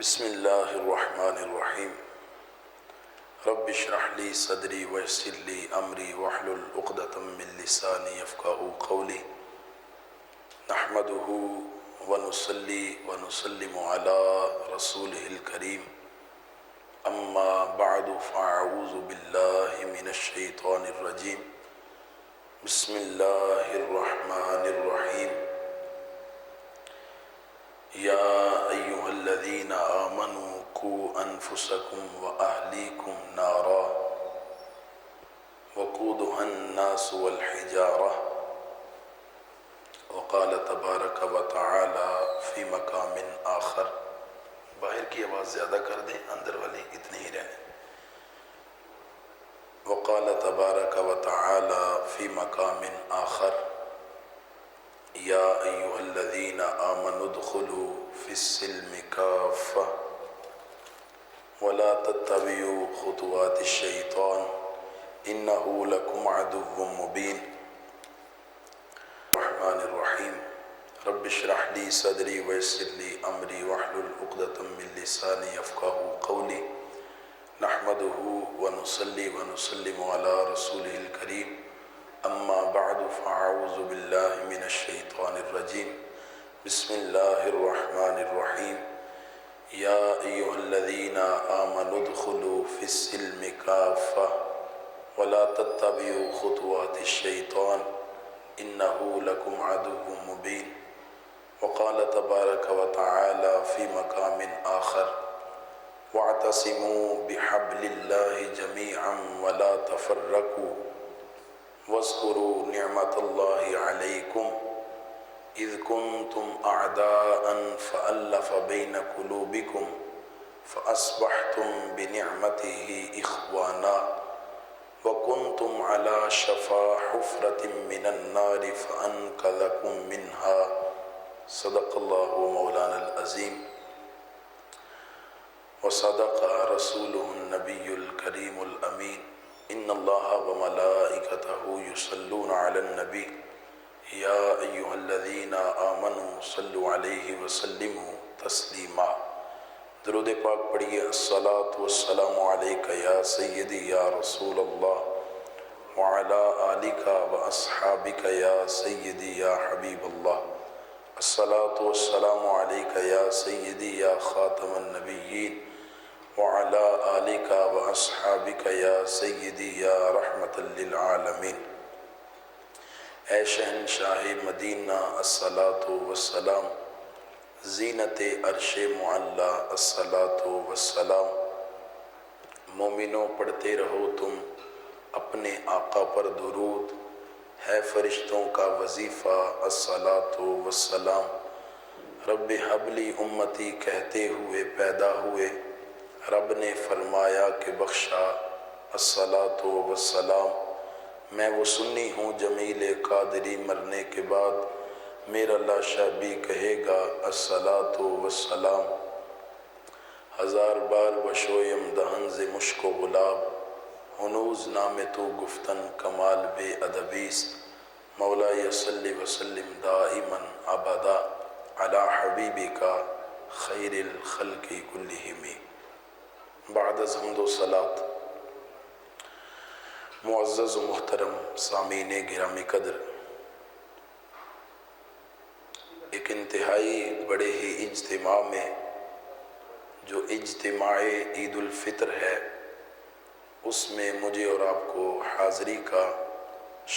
بسم اللہ الرحمن الرحیم رب اشرح لی صدری ویسر لی امری واحلل عقدۃ من لسانی یفقہوا قولی نحمدہ ونصلی ونسلم علی رسولہ الکریم اما بعد فاعوذ باللہ من الشیطان الرجیم بسم اللہ الرحمن الرحیم یا ایہا الذین آمنوا قوا انفسکم واہلیکم نارا وقودها الناس والحجارہ وقال تبارک وتعالی فی مقام آخر. باہر کی آواز زیادہ کر دیں، اندر والی اتنے ہی رہنے. وقال تبارک وتعالی فی مقام آخر یا ایہا الذین آمنوا ادخلوا فی السلم کافہ ولا تتبعوا خطوات الشیطان انہ لکم عدو مبین. الرحمن الرحیم رب اشرح لی صدری ویسر لی امری واحلل عقدۃ من لسانی یفقہوا قولی نحمدہ ونصلی ونسلم علی رسولہ الکریم اما بعد فاعوذ باللہ من الشیطان الرجیم بسم اللہ الرحمن الرحیم یا ایہا الذین آمنوا ادخلوا فی السلم کافہ ولا تتبعوا خطوات الشیطان انہ لکم عدو مبین. وقال تبارک وتعالی فی مقام آخر واعتصموا بحبل اللہ جمیعا ولا تفرقوا واذکروا نعمت اللہ علیکم اذ کنتم اعداء فألف بین قلوبکم فاصبحتم بنعمتہ اخوانا وکنتم علی شفا حفرۃ من النار فانقذکم منها. صدق اللہ مولانا العظیم وصدق رسولہ النبی الکریم الامین. ان اللہ وملائکتہ یصلون علی النبی یا ایہا الذین آمنوا صلوا علیہ وسلموا تسلیما. درود پاک پڑھیے. الصلاۃ والسلام علیک یا سیدی یا رسول اللہ وعلی آلک واصحابک یا سیدی یا حبیب اللہ. الصلاۃ والسلام علیک یا سیدی یا خاتم النبیین وعلی آلک واصحابک یا سیدی یا رحمت للعالمین. اے شہنشاہ مدینہ الصلاۃ والسلام، زینت عرش معلی الصلاۃ والسلام. مومنوں پڑھتے رہو تم اپنے آقا پر درود، ہے فرشتوں کا وظیفہ الصلاۃ والسلام. رب حب لی امتی کہتے ہوئے پیدا ہوئے، رب نے فرمایا کہ بخشا الصلاۃ والسلام. میں وہ سنی ہوں جمیل قادری، مرنے کے بعد میرا لاشا بھی کہے گا الصلاۃ والسلام. ہزار بار وشویم دہن ز مشک و گلاب، ہنوز نام تو گفتن کمال بے ادبیست. مولا صلی وسلم دائما ابدا علی حبیبک خیر الخلق کلہم. بعد از حمد و صلات، معزز و محترم سامعین گرامی قدر، ایک انتہائی بڑے ہی اجتماع میں جو اجتماع عید الفطر ہے، اس میں مجھے اور آپ کو حاضری کا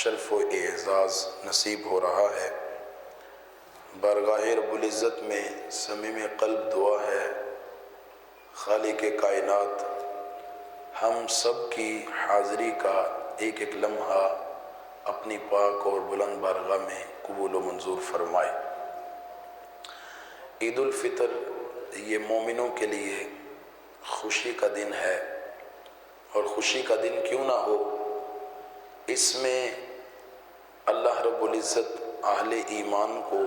شرف و اعزاز نصیب ہو رہا ہے. بارگاہ رب العزت میں صمیم قلب دعا ہے خالق کائنات ہم سب کی حاضری کا ایک ایک لمحہ اپنی پاک اور بلند بارگاہ میں قبول و منظور فرمائے. عید الفطر یہ مومنوں کے لیے خوشی کا دن ہے، اور خوشی کا دن کیوں نہ ہو، اس میں اللہ رب العزت اہل ایمان کو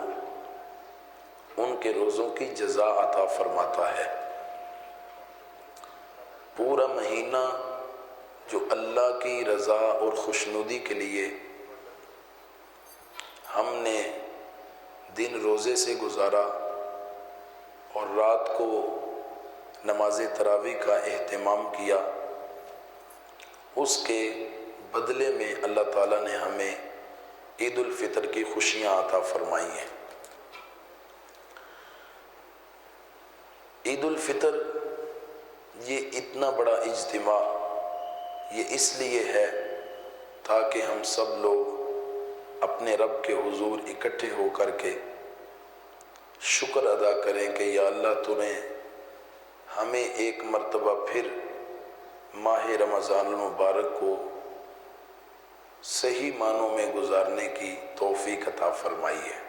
ان کے روزوں کی جزا عطا فرماتا ہے. پورا مہینہ جو اللہ کی رضا اور خوشنودی کے لیے ہم نے دن روزے سے گزارا اور رات کو نماز تراویح کا اہتمام کیا، اس کے بدلے میں اللہ تعالیٰ نے ہمیں عید الفطر کی خوشیاں عطا فرمائی ہیں۔ عید الفطر یہ اتنا بڑا اجتماع یہ اس لیے ہے تاکہ ہم سب لوگ اپنے رب کے حضور اکٹھے ہو کر کے شکر ادا کریں کہ یا اللہ تو نے ہمیں ایک مرتبہ پھر ماہ رمضان المبارک کو صحیح معنوں میں گزارنے کی توفیق عطا فرمائی ہے۔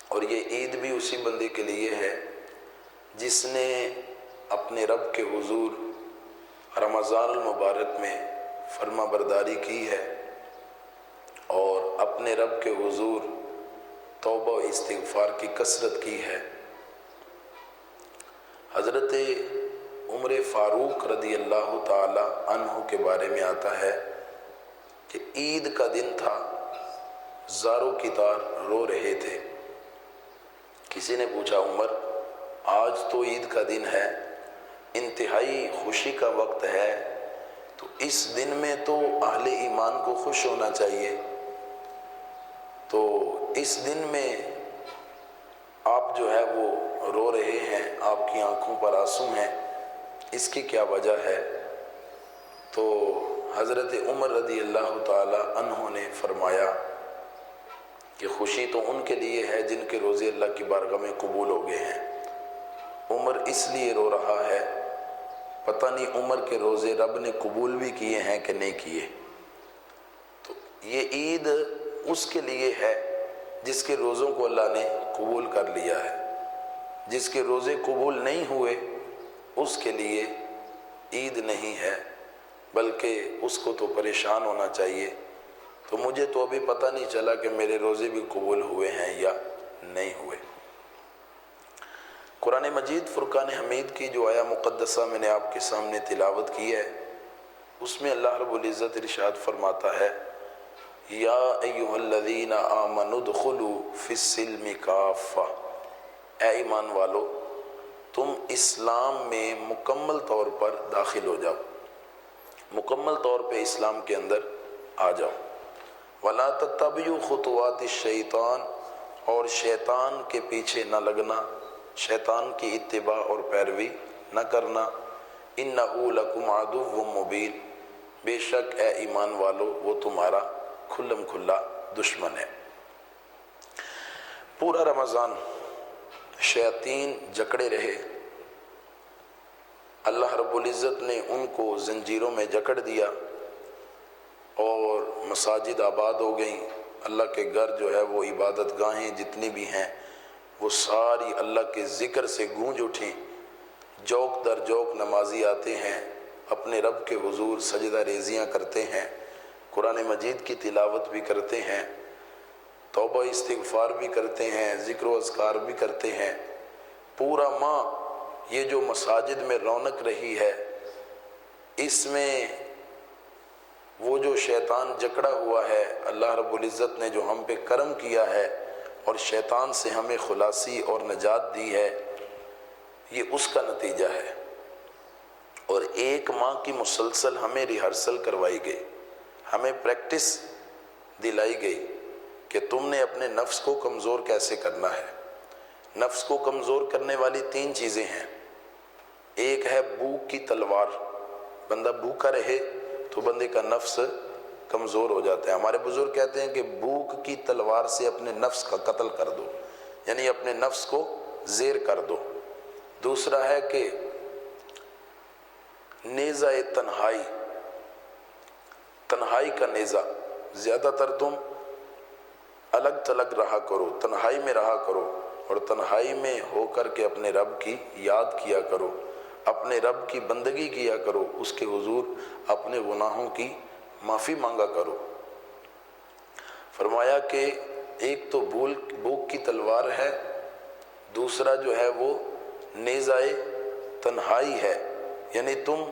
اور یہ عید بھی اسی بندے کے لیے ہے جس نے اپنے رب کے حضور رمضان المبارک میں فرما برداری کی ہے اور اپنے رب کے حضور توبہ و استغفار کی کثرت کی ہے۔ حضرت عمر فاروق رضی اللہ تعالی عنہ کے بارے میں آتا ہے کہ عید کا دن تھا، زاروں کی طار رو رہے تھے۔ کسی نے پوچھا عمر آج تو عید کا دن ہے، انتہائی خوشی کا وقت ہے، تو اس دن میں تو اہل ایمان کو خوش ہونا چاہیے، تو اس دن میں آپ جو ہے وہ رو رہے ہیں، آپ کی آنکھوں پر آنسو ہیں، اس کی کیا وجہ ہے؟ تو حضرت عمر رضی اللہ تعالی عنہ نے فرمایا کہ خوشی تو ان کے لیے ہے جن کے روزے اللہ کی بارگاہ میں قبول ہو گئے ہیں۔ عمر اس لیے رو رہا ہے، پتہ نہیں عمر کے روزے رب نے قبول بھی کیے ہیں کہ نہیں کیے۔ تو یہ عید اس کے لیے ہے جس کے روزوں کو اللہ نے قبول کر لیا ہے، جس کے روزے قبول نہیں ہوئے اس کے لیے عید نہیں ہے، بلکہ اس کو تو پریشان ہونا چاہیے۔ تو مجھے تو ابھی پتہ نہیں چلا کہ میرے روزے بھی قبول ہوئے ہیں یا نہیں ہوئے۔ قرآن مجید فرقان حمید کی جو آیا مقدسہ میں نے آپ کے سامنے تلاوت کی ہے، اس میں اللہ رب العزت ارشاد فرماتا ہے یا ایھا الذین آمنوا ادخلوا فی السلم کافہ، اے ایمان والو تم اسلام میں مکمل طور پر داخل ہو جاؤ، مکمل طور پہ اسلام کے اندر آ جاؤ۔ وَلَا تَتَّبِعُوا خُطُوَاتِ الشَّيْطَانِ، اور شیطان کے پیچھے نہ لگنا، شیطان کی اتباع اور پیروی نہ کرنا۔ إِنَّهُ لَكُمْ عَدُوٌّ مُّبِينٌ، بے شک اے ایمان والو وہ تمہارا کھلم کھلا دشمن ہے۔ پورا رمضان شیاطین جکڑے رہے، اللہ رب العزت نے ان کو زنجیروں میں جکڑ دیا اور مساجد آباد ہو گئیں، اللہ کے گھر جو ہے وہ عبادت گاہیں جتنی بھی ہیں وہ ساری اللہ کے ذکر سے گونج اٹھیں، جوق در جوق نمازی آتے ہیں، اپنے رب کے حضور سجدہ ریزیاں کرتے ہیں، قرآن مجید کی تلاوت بھی کرتے ہیں، توبہ استغفار بھی کرتے ہیں، ذکر و اذکار بھی کرتے ہیں۔ پورا ماہ یہ جو مساجد میں رونق رہی ہے، اس میں وہ جو شیطان جکڑا ہوا ہے، اللہ رب العزت نے جو ہم پہ کرم کیا ہے اور شیطان سے ہمیں خلاصی اور نجات دی ہے، یہ اس کا نتیجہ ہے۔ اور ایک ماہ کی مسلسل ہمیں ریہرسل کروائی گئی، ہمیں پریکٹس دلائی گئی کہ تم نے اپنے نفس کو کمزور کیسے کرنا ہے۔ نفس کو کمزور کرنے والی 3 چیزیں ہیں۔ ایک ہے بھوک کی تلوار، بندہ بھوکا رہے تو بندے کا نفس کمزور ہو جاتا ہے۔ ہمارے بزرگ کہتے ہیں کہ بھوک کی تلوار سے اپنے نفس کا قتل کر دو، یعنی اپنے نفس کو زیر کر دو۔ دوسرا ہے کہ نیزہ تنہائی، تنہائی کا نیزہ، زیادہ تر تم الگ تھلگ رہا کرو، تنہائی میں رہا کرو، اور تنہائی میں ہو کر کے اپنے رب کی یاد کیا کرو، اپنے رب کی بندگی کیا کرو، اس کے حضور اپنے گناہوں کی معافی مانگا کرو۔ فرمایا کہ ایک تو بھوک کی تلوار ہے، دوسرا جو ہے وہ نیزہ تنہائی ہے، یعنی تم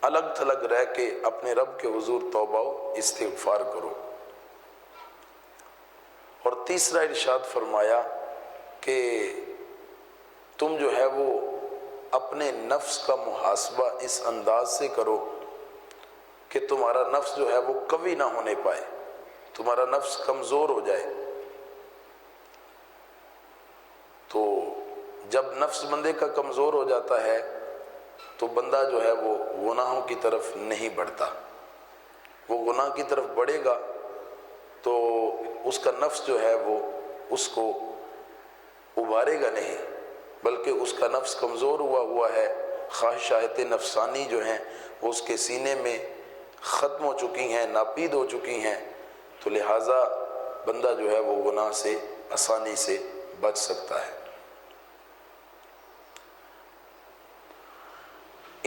الگ تھلگ رہ کے اپنے رب کے حضور توبہ و استغفار کرو۔ اور تیسرا ارشاد فرمایا کہ تم جو ہے وہ اپنے نفس کا محاسبہ اس انداز سے کرو کہ تمہارا نفس جو ہے وہ قوی نہ ہونے پائے، تمہارا نفس کمزور ہو جائے۔ تو جب نفس بندے کا کمزور ہو جاتا ہے تو بندہ جو ہے وہ گناہوں کی طرف نہیں بڑھتا۔ وہ گناہ کی طرف بڑھے گا تو اس کا نفس جو ہے وہ اس کو ابھارے گا نہیں، بلکہ اس کا نفس کمزور ہوا ہے، خواہشات نفسانی جو ہیں وہ اس کے سینے میں ختم ہو چکی ہیں، ناپید ہو چکی ہیں، تو لہٰذا بندہ جو ہے وہ گناہ سے آسانی سے بچ سکتا ہے۔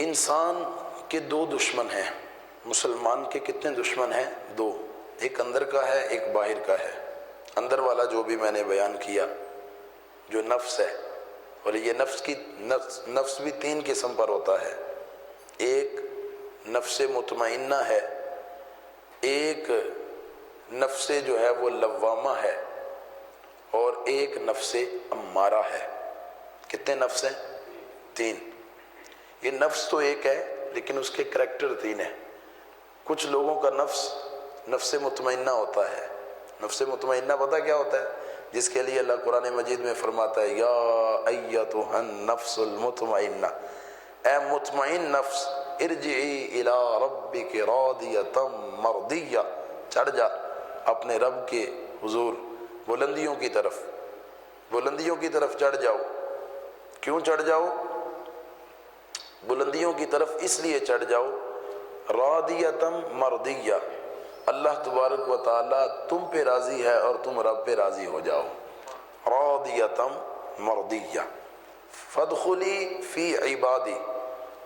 انسان کے دو دشمن ہیں، مسلمان کے کتنے دشمن ہیں؟ دو، ایک اندر کا ہے، ایک باہر کا ہے۔ اندر والا جو بھی میں نے بیان کیا جو نفس ہے، اور یہ نفس بھی تین قسم پر ہوتا ہے، ایک نفس مطمئنہ ہے، ایک نفس جو ہے وہ لوامہ ہے، اور ایک نفس امارہ ہے۔ کتنے نفس ہیں؟ تین۔ یہ نفس تو ایک ہے لیکن اس کے کریکٹر تین ہیں۔ کچھ لوگوں کا نفس مطمئنہ ہوتا ہے۔ نفس مطمئنہ پتہ کیا ہوتا ہے؟ جس کے لیے اللہ قرآن مجید میں فرماتا ہے یا ایتھا النفس المطمئنہ، اے مطمئن نفس، ارجعی الی ربک راضیۃ مرضیہ، چڑھ جا اپنے رب کے حضور بلندیوں کی طرف چڑھ جاؤ۔ کیوں چڑھ جاؤ؟ بلندیوں کی طرف اس لیے چڑھ جاؤ، راضیۃ مرضیہ، اللہ تبارک و تعالیٰ تم پہ راضی ہے اور تم رب پہ راضی ہو جاؤ، راضیۃ مرضیہ۔ فادخلی فی عبادی،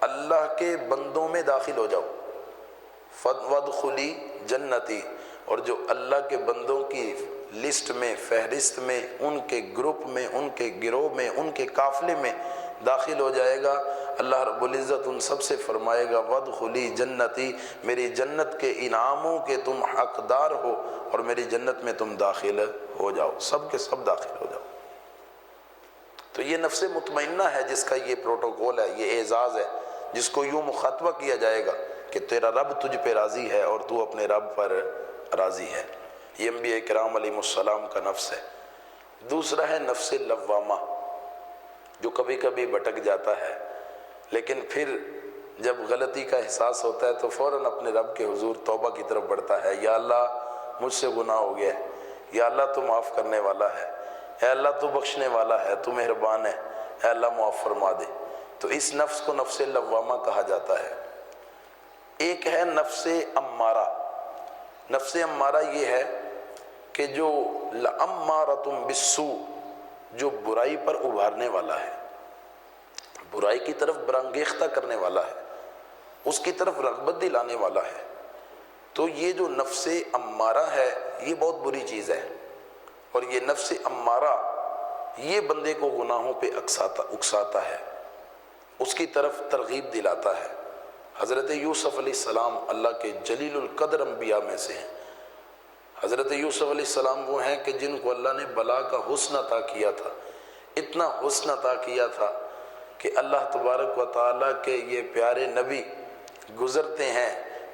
اللہ کے بندوں میں داخل ہو جاؤ، وادخلی جنتی، اور جو اللہ کے بندوں کی لسٹ میں، فہرست میں، ان کے گروپ میں، ان کے گروہ میں، ان کے قافلے میں داخل ہو جائے گا، اللہ رب العزت ان سب سے فرمائے گا وادخلی جنتی، میری جنت کے انعاموں کے تم حقدار ہو اور میری جنت میں تم داخل ہو جاؤ، سب کے سب داخل ہو جاؤ۔ تو یہ نفس مطمئنہ ہے جس کا یہ پروٹوکول ہے، یہ اعزاز ہے، جس کو یوں مخاطبہ کیا جائے گا کہ تیرا رب تجھ پہ راضی ہے اور تو اپنے رب پر راضی ہے۔ یہ انبیاء کرام علیہ السلام کا نفس ہے۔ دوسرا ہے نفس لوامہ، جو کبھی کبھی بھٹک جاتا ہے لیکن پھر جب غلطی کا احساس ہوتا ہے تو فوراً اپنے رب کے حضور توبہ کی طرف بڑھتا ہے، یا اللہ مجھ سے گناہ ہو گیا ہے، یا اللہ تو معاف کرنے والا ہے، اے اللہ تو بخشنے والا ہے، تو مہربان ہے، اے اللہ معاف فرما دے۔ تو اس نفس کو نفس لوامہ کہا جاتا ہے۔ ایک ہے نفس امارہ۔ نفس امارہ یہ ہے کہ جو لَأَمَّارَةٌ بِالسُّوءِ، جو برائی پر ابھارنے والا ہے، برائی کی طرف برانگیختہ کرنے والا ہے، اس کی طرف رغبت دلانے والا ہے۔ تو یہ جو نفس امارہ ہے یہ بہت بری چیز ہے، اور یہ نفس امارہ یہ بندے کو گناہوں پہ اکساتا ہے، اس کی طرف ترغیب دلاتا ہے۔ حضرت یوسف علیہ السلام اللہ کے جلیل القدر انبیاء میں سے ہیں۔ حضرت یوسف علیہ السلام وہ ہیں کہ جن کو اللہ نے بلا کا حسن عطا کیا تھا، اتنا حسن عطا کیا تھا کہ اللہ تبارک و تعالیٰ کے یہ پیارے نبی گزرتے ہیں،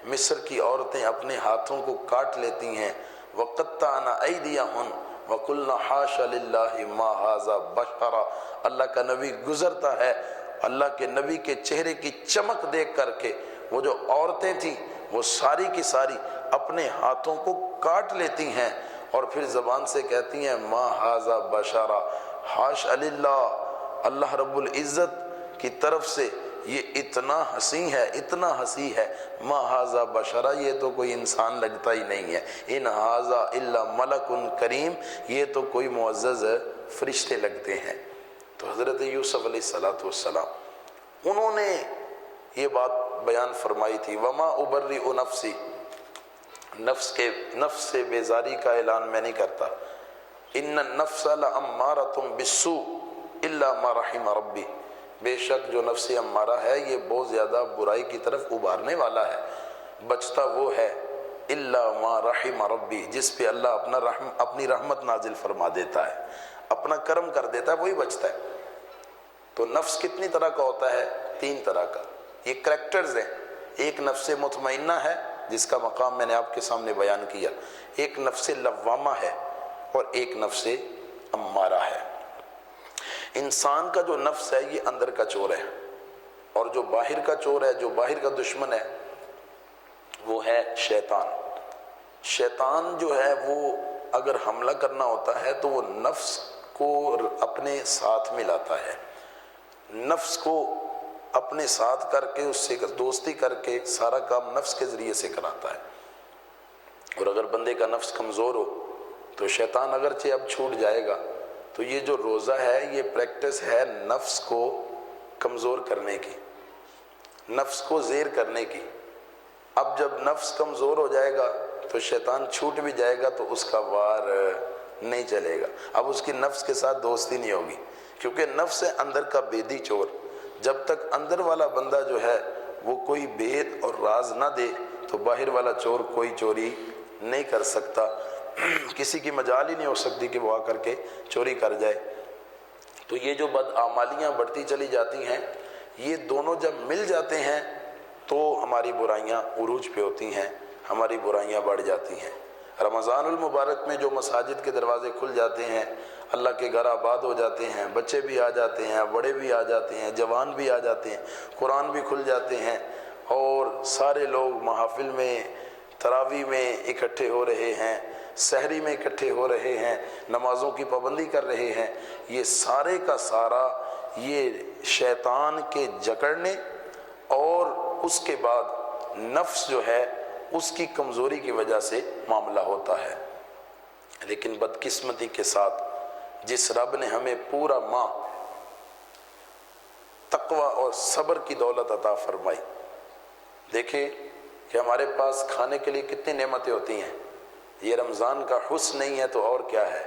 مصر کی عورتیں اپنے ہاتھوں کو کاٹ لیتی ہیں، وَقَطَّعْنَ أَيْدِيَهُنَّ وَقُلْنَ حَاشَ لِلَّهِ مَا هَذَا بَشَرًا، اللہ کا نبی گزرتا ہے، اللہ کے نبی کے چہرے کی چمک دیکھ کر کے وہ جو عورتیں تھیں وہ ساری کی ساری اپنے ہاتھوں کو کاٹ لیتی ہیں اور پھر زبان سے کہتی ہیں ما ھذا بشرا، حاش للہ، اللہ رب العزت کی طرف سے یہ اتنا حسین ہے، اتنا حسین ہے، ما ھذا بشرا، یہ تو کوئی انسان لگتا ہی نہیں ہے، ان ھذا الا ملک کریم، یہ تو کوئی معزز فرشتے لگتے ہیں۔ تو حضرت یوسف علیہ السلام انہوں نے یہ بات بیان فرمائی تھی، وما ابرئ نفسی، نفس سے بیزاری کا اعلان میں نہیں کرتا، ان النفس لامارۃ بالسوء الا ما رحم ربی، بے شک جو نفس امارہ ہے یہ بہت زیادہ برائی کی طرف ابھارنے والا ہے، بچتا وہ ہے الا ما رحم ربی، جس پہ اللہ اپنی رحمت نازل فرما دیتا ہے، اپنا کرم کر دیتا ہے، وہی بچتا ہے۔ تو نفس کتنی طرح کا ہوتا ہے؟ 3 طرح کا. یہ کریکٹرز ہیں. ایک نفس مطمئنہ ہے جس کا مقام میں نے آپ کے سامنے بیان کیا، ایک نفس لوامہ ہے، اور ایک نفس امارہ ہے. انسان کا جو نفس ہے یہ اندر کا چور ہے، اور جو باہر کا چور ہے، جو باہر کا دشمن ہے، وہ ہے شیطان. شیطان جو ہے وہ اگر حملہ کرنا ہوتا ہے تو وہ نفس کو اپنے ساتھ ملاتا ہے، نفس کو اپنے ساتھ کر کے اس سے دوستی کر کے سارا کام نفس کے ذریعے سے کراتا ہے. اور اگر بندے کا نفس کمزور ہو تو شیطان اگرچہ اب چھوٹ جائے گا، تو یہ جو روزہ ہے یہ پریکٹس ہے نفس کو کمزور کرنے کی، نفس کو زیر کرنے کی. اب جب نفس کمزور ہو جائے گا تو شیطان چھوٹ بھی جائے گا تو اس کا وار نہیں چلے گا. اب اس کی نفس کے ساتھ دوستی نہیں ہوگی، کیونکہ نفس ہے اندر کا بیدی چور. جب تک اندر والا بندہ جو ہے وہ کوئی بید اور راز نہ دے تو باہر والا چور کوئی چوری نہیں کر سکتا. کسی کی مجال ہی نہیں ہو سکتی کہ وہ آ کر کے چوری کر جائے. تو یہ جو بدعمالیاں بڑھتی چلی جاتی ہیں، یہ دونوں جب مل جاتے ہیں تو ہماری برائیاں عروج پہ ہوتی ہیں، ہماری برائیاں بڑھ جاتی ہیں. رمضان المبارک میں جو مساجد کے دروازے کھل جاتے ہیں، اللہ کے گھر آباد ہو جاتے ہیں، بچے بھی آ جاتے ہیں، بڑے بھی آ جاتے ہیں، جوان بھی آ جاتے ہیں، قرآن بھی کھل جاتے ہیں، اور سارے لوگ محافل میں، تراویح میں اکٹھے ہو رہے ہیں، سحری میں اکٹھے ہو رہے ہیں، نمازوں کی پابندی کر رہے ہیں. یہ سارے کا سارا یہ شیطان کے جکڑنے اور اس کے بعد نفس جو ہے اس کی کمزوری کی وجہ سے معاملہ ہوتا ہے. لیکن بدقسمتی کے ساتھ جس رب نے ہمیں پورا ماہ تقوی اور صبر کی دولت عطا فرمائی، دیکھیں کہ ہمارے پاس کھانے کے لیے کتنی نعمتیں ہوتی ہیں. یہ رمضان کا حسن نہیں ہے تو اور کیا ہے،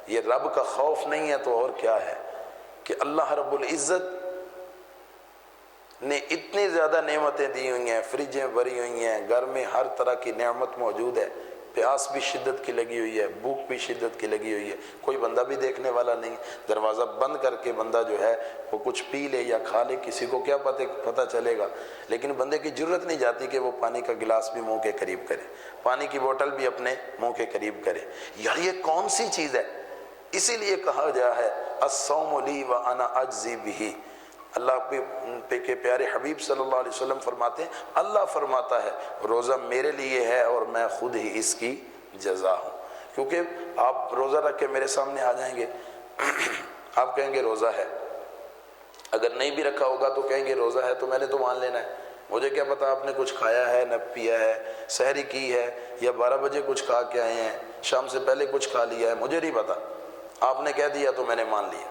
یہ رب کا خوف نہیں ہے تو اور کیا ہے، کہ اللہ رب العزت نے اتنی زیادہ نعمتیں دی ہوئی ہیں، فریجیں بھری ہوئی ہیں، گھر میں ہر طرح کی نعمت موجود ہے، پیاس بھی شدت کی لگی ہوئی ہے، بھوک بھی شدت کی لگی ہوئی ہے، کوئی بندہ بھی دیکھنے والا نہیں. دروازہ بند کر کے بندہ جو ہے وہ کچھ پی لے یا کھا لے، کسی کو کیا پتہ چلے گا. لیکن بندے کی جرت نہیں جاتی کہ وہ پانی کا گلاس بھی منہ کے قریب کرے، پانی کی بوتل بھی اپنے منہ کے قریب کرے. یار یہ کون سی چیز ہے؟ اسی لیے کہا گیا ہے الصوم لی وانا اجزی بہ. اللہ پہ کے پیارے حبیب صلی اللہ علیہ وسلم فرماتے ہیں، اللہ فرماتا ہے روزہ میرے لیے ہے اور میں خود ہی اس کی جزا ہوں. کیونکہ آپ روزہ رکھ کے میرے سامنے آ جائیں گے، آپ کہیں گے روزہ ہے، اگر نہیں بھی رکھا ہوگا تو کہیں گے روزہ ہے تو میں نے تو مان لینا ہے. مجھے کیا پتا آپ نے کچھ کھایا ہے نہ پیا ہے، سحری کی ہے یا 12 بجے کچھ کھا کے آئے ہیں، شام سے پہلے کچھ کھا لیا ہے، مجھے نہیں پتا. آپ نے کہہ دیا تو میں نے مان لیا.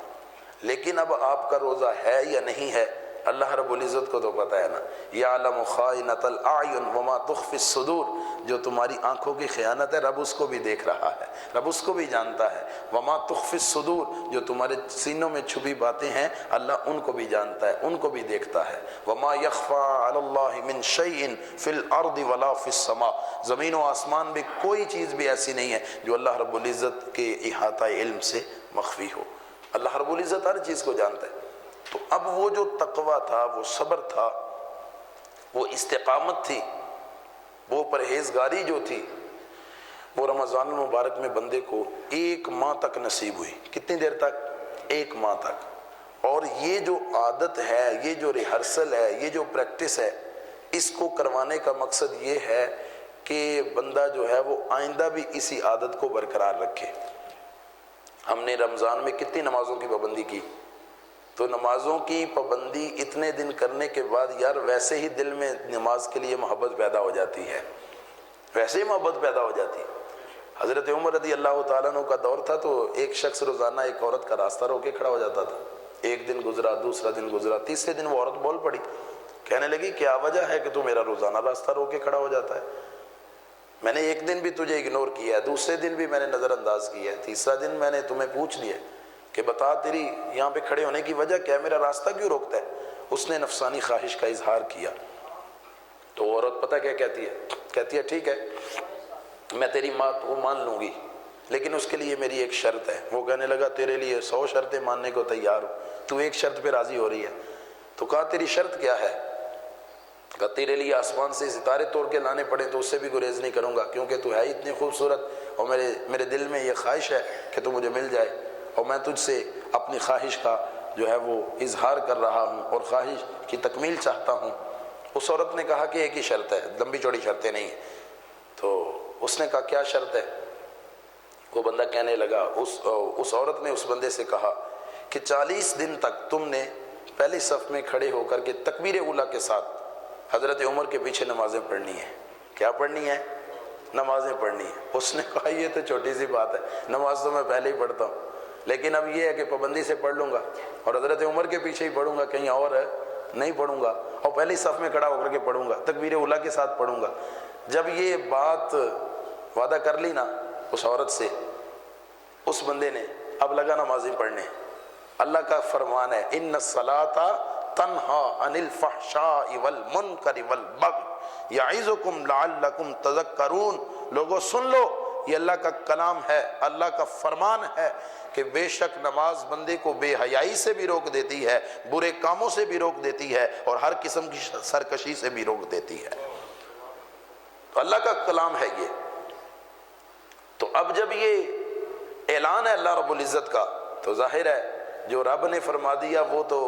لیکن اب آپ کا روزہ ہے یا نہیں ہے اللہ رب العزت کو تو پتہ ہے نا. یعلم خائنۃ الاعین وما تخفی الصدور. جو تمہاری آنکھوں کی خیانت ہے رب اس کو بھی دیکھ رہا ہے، رب اس کو بھی جانتا ہے. وما تخفی الصدور. جو تمہارے سینوں میں چھپی باتیں ہیں اللہ ان کو بھی جانتا ہے، ان کو بھی دیکھتا ہے. وما یخفی علی اللہ من شیء فی الارض ولا فی السماء. زمین و آسمان میں کوئی چیز بھی ایسی نہیں ہے جو اللہ رب العزت کے احاطہ علم سے مخفی ہو. اللہ رب العزت ہر چیز کو جانتا ہے. تو اب وہ جو تقوی تھا، وہ صبر تھا، وہ استقامت تھی، وہ پرہیزگاری جو تھی، وہ رمضان المبارک میں بندے کو 1 ماہ تک نصیب ہوئی. کتنی دیر تک؟ 1 ماہ تک. اور یہ جو عادت ہے، یہ جو ریہرسل ہے، یہ جو پریکٹس ہے، اس کو کروانے کا مقصد یہ ہے کہ بندہ جو ہے وہ آئندہ بھی اسی عادت کو برقرار رکھے. ہم نے رمضان میں کتنی نمازوں کی پابندی کی، تو نمازوں کی پابندی اتنے دن کرنے کے بعد یار ویسے ہی دل میں نماز کے لیے محبت پیدا ہو جاتی ہے، ویسے ہی محبت پیدا ہو جاتی ہے. حضرت عمر رضی اللہ تعالیٰ عنہ کا دور تھا تو ایک شخص روزانہ ایک عورت کا راستہ روک کے کھڑا ہو جاتا تھا. ایک دن گزرا، دوسرا دن گزرا، تیسرے دن وہ عورت بول پڑی، کہنے لگی کیا وجہ ہے کہ تو میرا روزانہ راستہ روک کے کھڑا ہو جاتا ہے؟ میں نے ایک دن بھی تجھے اگنور کیا ہے، دوسرے دن بھی میں نے نظر انداز کیا ہے، تیسرا دن میں نے تمہیں پوچھ لیا کہ بتا تیری یہاں پہ کھڑے ہونے کی وجہ کیا ہے، میرا راستہ کیوں روکتا ہے؟ اس نے نفسانی خواہش کا اظہار کیا. تو عورت پتہ کیا کہتی ہے؟ کہتی ہے ٹھیک ہے میں تیری بات کو مان لوں گی، لیکن اس کے لیے میری ایک شرط ہے. وہ کہنے لگا تیرے لیے 100 شرطیں ماننے کو تیار ہوں. تو ایک شرط پہ راضی ہو رہی ہے۔ تو کہا تیری شرط کیا ہے؟ کہا تیرے لیے آسمان سے ستارے توڑ کے لانے پڑے تو اس سے بھی گریز نہیں کروں گا، کیونکہ تو ہے اتنی خوبصورت اور میرے دل میں یہ خواہش ہے کہ تو مجھے مل جائے، اور میں تجھ سے اپنی خواہش کا جو ہے وہ اظہار کر رہا ہوں اور خواہش کی تکمیل چاہتا ہوں۔ اس عورت نے کہا کہ ایک ہی شرط ہے، لمبی چوڑی شرطیں نہیں ہیں۔ تو اس نے کہا کیا شرط ہے؟ وہ بندہ کہنے لگا، اس عورت نے اس بندے سے کہا کہ 40 دن تک تم نے پہلی صف میں کھڑے ہو کر کے تکبیر اولیٰ کے ساتھ حضرت عمر کے پیچھے نمازیں پڑھنی ہیں۔ کیا پڑھنی ہے؟ نمازیں پڑھنی ہیں۔ اس نے کہا یہ تو چھوٹی سی بات ہے، نماز تو میں پہلے ہی پڑھتا ہوں، لیکن اب یہ ہے کہ پابندی سے پڑھ لوں گا اور حضرت عمر کے پیچھے ہی پڑھوں گا، کہیں اور نہیں پڑھوں گا، اور پہلی صف میں کھڑا ہو کر کے پڑھوں گا، تکبیر اولیٰ کے ساتھ پڑھوں گا۔ جب یہ بات وعدہ کر لی نا اس عورت سے، اس بندے نے اب لگا نمازیں پڑھنے۔ اللہ کا فرمان ہے ان الصلاۃ تنہا عن الفحشاء والمنکر والبغی یعظکم لعلکم تذکرون۔ لوگوں سن لو، یہ اللہ کا کلام ہے، اللہ کا فرمان ہے کہ بے شک نماز بندے کو بے حیائی سے بھی روک دیتی ہے، برے کاموں سے بھی روک دیتی ہے، اور ہر قسم کی سرکشی سے بھی روک دیتی ہے۔ تو اللہ کا کلام ہے یہ۔ تو اب جب یہ اعلان ہے اللہ رب العزت کا، تو ظاہر ہے جو رب نے فرما دیا وہ تو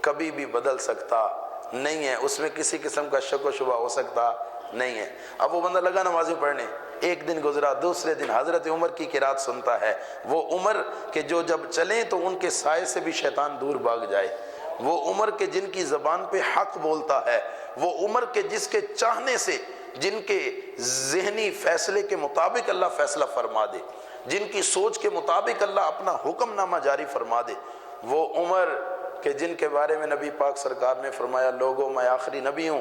کبھی بھی بدل سکتا نہیں ہے، اس میں کسی قسم کا شک و شبہ ہو سکتا نہیں ہے۔ اب وہ بندہ لگا نمازیں پڑھنے، ایک دن گزرا، دوسرے دن حضرت عمر کی قرات سنتا ہے۔ وہ عمر کہ جو جب چلیں تو ان کے سائے سے بھی شیطان دور بھاگ جائے، وہ عمر کے جن کی زبان پہ حق بولتا ہے، وہ عمر کے جس کے چاہنے سے جن کے ذہنی فیصلے کے مطابق اللہ فیصلہ فرما دے، جن کی سوچ کے مطابق اللہ اپنا حکم نامہ جاری فرما دے، وہ عمر کہ جن کے بارے میں نبی پاک سرکار نے فرمایا لوگوں میں آخری نبی ہوں،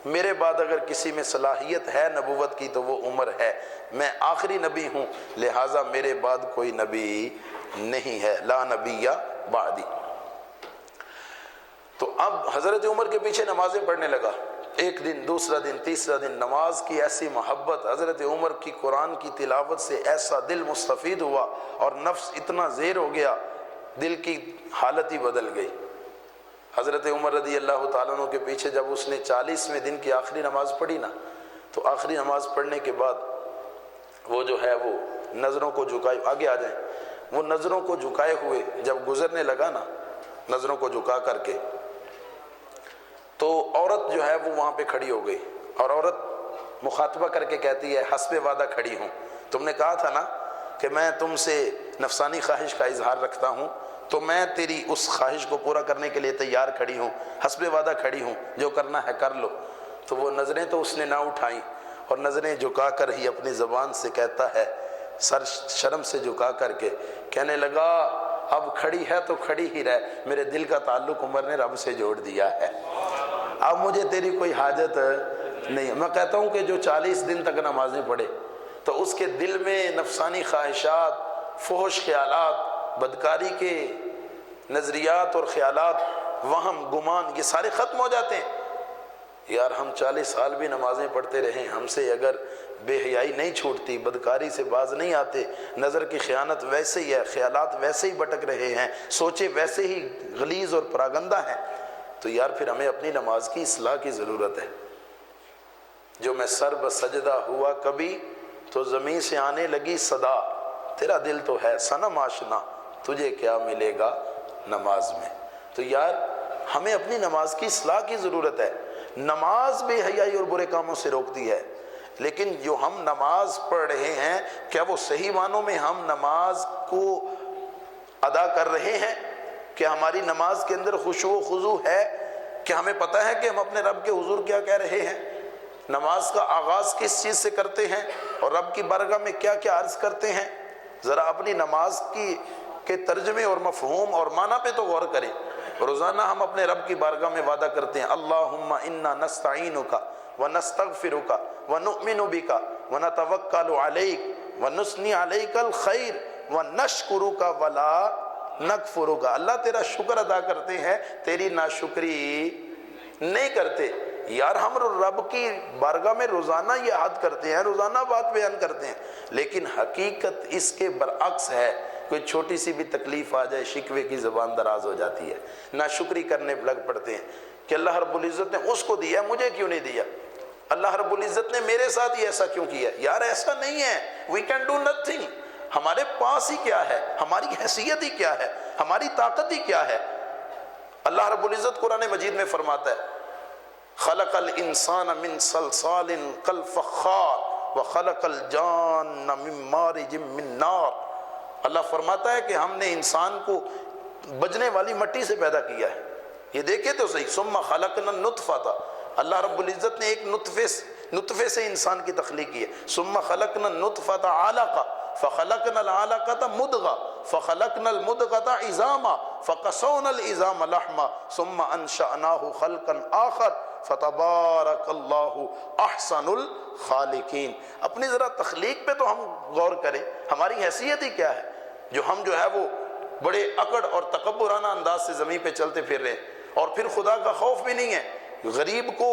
میرے بعد اگر کسی میں صلاحیت ہے نبوت کی تو وہ عمر ہے، میں آخری نبی ہوں، لہٰذا میرے بعد کوئی نبی نہیں ہے، لا نبی بعدی۔ تو اب حضرت عمر کے پیچھے نمازیں پڑھنے لگا، ایک دن، دوسرا دن، تیسرا دن، نماز کی ایسی محبت، حضرت عمر کی قرآن کی تلاوت سے ایسا دل مستفید ہوا اور نفس اتنا زیر ہو گیا، دل کی حالت ہی بدل گئی۔ حضرت عمر رضی اللہ تعالیٰ عنہ کے پیچھے جب اس نے 40ویں دن کی آخری نماز پڑھی نا، تو آخری نماز پڑھنے کے بعد وہ جو ہے وہ نظروں کو جھکائے، آگے آ جائیں، وہ نظروں کو جھکائے ہوئے جب گزرنے لگا نا، نظروں کو جھکا کر کے، تو عورت جو ہے وہ وہاں پہ کھڑی ہو گئی، اور عورت مخاطبہ کر کے کہتی ہے حسب وعدہ کھڑی ہوں، تم نے کہا تھا نا کہ میں تم سے نفسانی خواہش کا اظہار رکھتا ہوں، تو میں تیری اس خواہش کو پورا کرنے کے لیے تیار کھڑی ہوں، حسب وعدہ کھڑی ہوں، جو کرنا ہے کر لو۔ تو وہ نظریں تو اس نے نہ اٹھائیں، اور نظریں جھکا کر ہی اپنی زبان سے کہتا ہے، سر شرم سے جھکا کر کے کہنے لگا اب کھڑی ہے تو کھڑی ہی رہ، میرے دل کا تعلق عمر نے رب سے جوڑ دیا ہے، اب مجھے تیری کوئی حاجت نہیں۔ میں کہتا ہوں کہ جو 40 دن تک نمازیں پڑھے تو اس کے دل میں نفسانی خواہشات، فحش خیالات، بدکاری کے نظریات اور خیالات، وہم، گمان، یہ سارے ختم ہو جاتے ہیں۔ یار ہم 40 سال بھی نمازیں پڑھتے رہیں، ہم سے اگر بے حیائی نہیں چھوٹتی، بدکاری سے باز نہیں آتے، نظر کی خیانت ویسے ہی ہے، خیالات ویسے ہی بٹک رہے ہیں، سوچیں ویسے ہی غلیظ اور پراگندہ ہیں، تو یار پھر ہمیں اپنی نماز کی اصلاح کی ضرورت ہے۔ جو میں سر بسجدہ ہوا کبھی تو زمین سے آنے لگی صدا، تیرا دل تو ہے صنم آشنا، تجھے کیا ملے گا نماز میں۔ تو یار ہمیں اپنی نماز کی اصلاح کی ضرورت ہے۔ نماز بے حیائی اور برے کاموں سے روکتی ہے، لیکن جو ہم نماز پڑھ رہے ہیں کیا وہ صحیح معنوں میں ہم نماز کو ادا کر رہے ہیں؟ کہ ہماری نماز کے اندر خشوع و خضوع ہے؟ کہ ہمیں پتہ ہے کہ ہم اپنے رب کے حضور کیا کہہ رہے ہیں؟ نماز کا آغاز کس چیز سے کرتے ہیں اور رب کی بارگاہ میں کیا کیا عرض کرتے ہیں؟ ذرا اپنی نماز کے ترجمے اور مفہوم اور معنی پہ تو غور کریں۔ روزانہ ہم اپنے رب کی بارگاہ میں وعدہ کرتے ہیں، اللہم انا نستعینک ونستغفرک ونؤمن بک ونتوکل علیک ونثنی علیک الخیر ونشکرک ولا نکفرک۔ اللہ تیرا شکر ادا کرتے ہیں، تیری ناشکری نہیں کرتے۔ یار ہم رب کی بارگاہ میں روزانہ یہ عہد کرتے ہیں، روزانہ بات بیان کرتے ہیں، لیکن حقیقت اس کے برعکس ہے کوئی چھوٹی سی بھی تکلیف آ جائے شکوے کی زبان دراز ہو جاتی ہے، ناشکری کرنے لگ پڑتے ہیں کہ اللہ رب العزت نے اس کو دیا مجھے کیوں نہیں دیا، اللہ رب العزت نے میرے ساتھ ہی ایسا کیوں کیا۔ یار ایسا نہیں ہے، we can do nothing، ہمارے پاس ہی کیا ہے، ہماری حیثیت ہی کیا ہے، ہماری طاقت ہی کیا ہے۔ اللہ رب العزت قرآن مجید میں فرماتا ہے خلق الانسان من صلصال کالفخار وخلق الجان من مارج من نار۔ اللہ فرماتا ہے کہ ہم نے انسان کو بجنے والی مٹی سے پیدا کیا ہے۔ یہ دیکھیں تو صحیح، ثم خلقنا النطفۃ، اللہ رب العزت نے ایک نطفے سے انسان کی تخلیق کی ہے۔ ثم خلقنا النطفۃ علقۃ فخلقنا العلقۃ مضغۃ فخلقنا المضغۃ عظاما فقصونا العظام لحما ثم انشأناه خلقا آخر فتبارک اللہ احسن الخالقین۔ اپنی ذرا تخلیق پہ تو ہم غور کریں، ہماری حیثیت ہی کیا ہے جو ہم جو ہے وہ بڑے اکڑ اور تکبرانہ انداز سے زمین پہ چلتے پھر رہے ہیں، اور پھر خدا کا خوف بھی نہیں ہے، غریب کو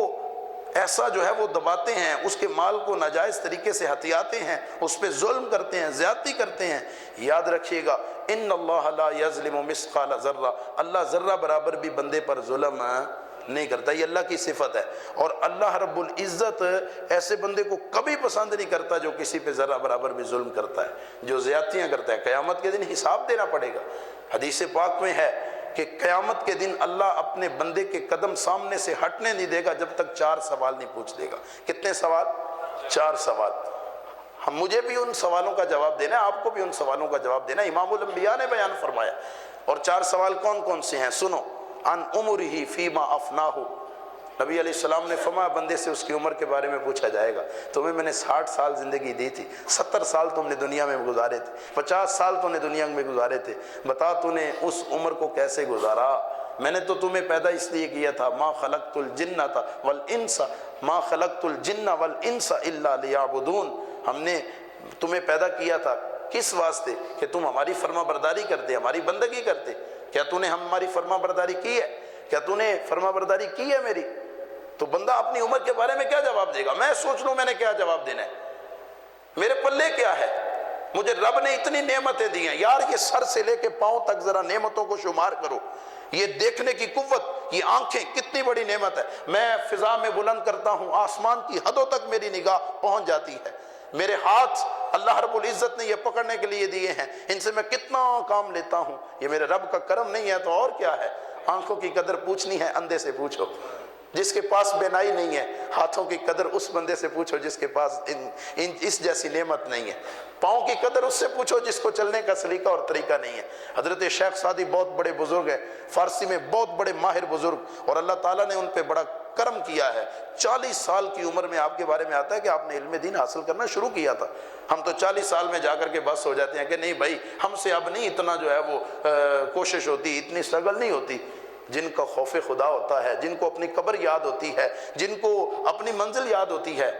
ایسا جو ہے وہ دباتے ہیں، اس کے مال کو ناجائز طریقے سے ہتھیاتے ہیں، اس پہ ظلم کرتے ہیں، زیادتی کرتے ہیں۔ یاد رکھیے گا ان اللہ لا یظلم مثقال ذرہ، اللہ ذرہ برابر بھی بندے پر ظلم نہیں کرتا، یہ اللہ کی صفت ہے۔ اور اللہ رب العزت ایسے بندے کو کبھی پسند نہیں کرتا جو کسی پہ ذرہ برابر بھی ظلم کرتا ہے، جو زیادتیاں کرتا ہے۔ قیامت کے دن حساب دینا پڑے گا۔ حدیث پاک میں ہے کہ قیامت کے دن اللہ اپنے بندے کے قدم سامنے سے ہٹنے نہیں دے گا جب تک 4 سوال نہیں پوچھ دے گا۔ کتنے سوال؟ 4 سوال۔ مجھے بھی ان سوالوں کا جواب دینا ہے، آپ کو بھی ان سوالوں کا جواب دینا ہے۔ امام الانبیاء نے بیان فرمایا، اور 4 سوال کون کون سے ہیں سنو۔ عن عمرہ فیما افناہ، نبی علیہ السلام نے فرمایا بندے سے اس کی عمر کے بارے میں پوچھا جائے گا۔ تمہیں میں نے 60 سال زندگی دی تھی، 70 سال تم نے دنیا میں گزارے تھے، 50 سال تم نے دنیا میں گزارے تھے، بتا تو نے اس عمر کو کیسے گزارا؟ میں نے تو تمہیں پیدا اس لیے کیا تھا، ما خلقت الجن والانس ما خلقت الجن والانس الا لیعبدون، ہم نے تمہیں پیدا کیا تھا کس واسطے؟ کہ تم ہماری فرما برداری کرتے، ہماری بندگی کرتے۔ کیا تو نے ہماری فرما برداری کی ہے؟ کیا تو نے فرما برداری کی ہے میری؟ تو بندہ اپنی عمر کے بارے میں کیا جواب دے گا؟ میں سوچ لوں میں نے کیا جواب دینا ہے، میرے پلے کیا ہے؟ مجھے رب نے اتنی نعمتیں دی ہیں، یار یہ سر سے لے کے پاؤں تک ذرا نعمتوں کو شمار کرو۔ یہ دیکھنے کی قوت، یہ آنکھیں کتنی بڑی نعمت ہے۔ میں فضا میں بلند کرتا ہوں، آسمان کی حدوں تک میری نگاہ پہنچ جاتی ہے۔ میرے ہاتھ اللہ رب العزت نے یہ پکڑنے کے لیے دیے ہیں، ان سے میں کتنا کام لیتا ہوں۔ یہ میرے رب کا کرم نہیں ہے تو اور کیا ہے؟ آنکھوں کی قدر پوچھنی ہے اندھے سے پوچھو، جس کے پاس بینائی نہیں ہے۔ ہاتھوں کی قدر اس بندے سے پوچھو جس کے پاس اس جیسی نعمت نہیں ہے۔ پاؤں کی قدر اس سے پوچھو جس کو چلنے کا سلیقہ اور طریقہ نہیں ہے۔ حضرت شیخ سعدی بہت بڑے بزرگ ہیں، فارسی میں بہت بڑے ماہر بزرگ، اور اللہ تعالیٰ نے ان پہ بڑا کرم کیا ہے۔ 40 سال کی عمر میں آپ کے بارے میں آتا ہے کہ آپ نے علم دین حاصل کرنا شروع کیا تھا۔ ہم تو 40 سال میں جا کر کے بس ہو جاتے ہیں کہ نہیں بھائی ہم سے اب نہیں اتنا جو ہے وہ کوشش ہوتی، اتنی سٹرگل نہیں ہوتی۔ جن کا خوف خدا ہوتا ہے، جن کو اپنی قبر یاد ہوتی ہے، جن کو اپنی منزل یاد ہوتی ہے،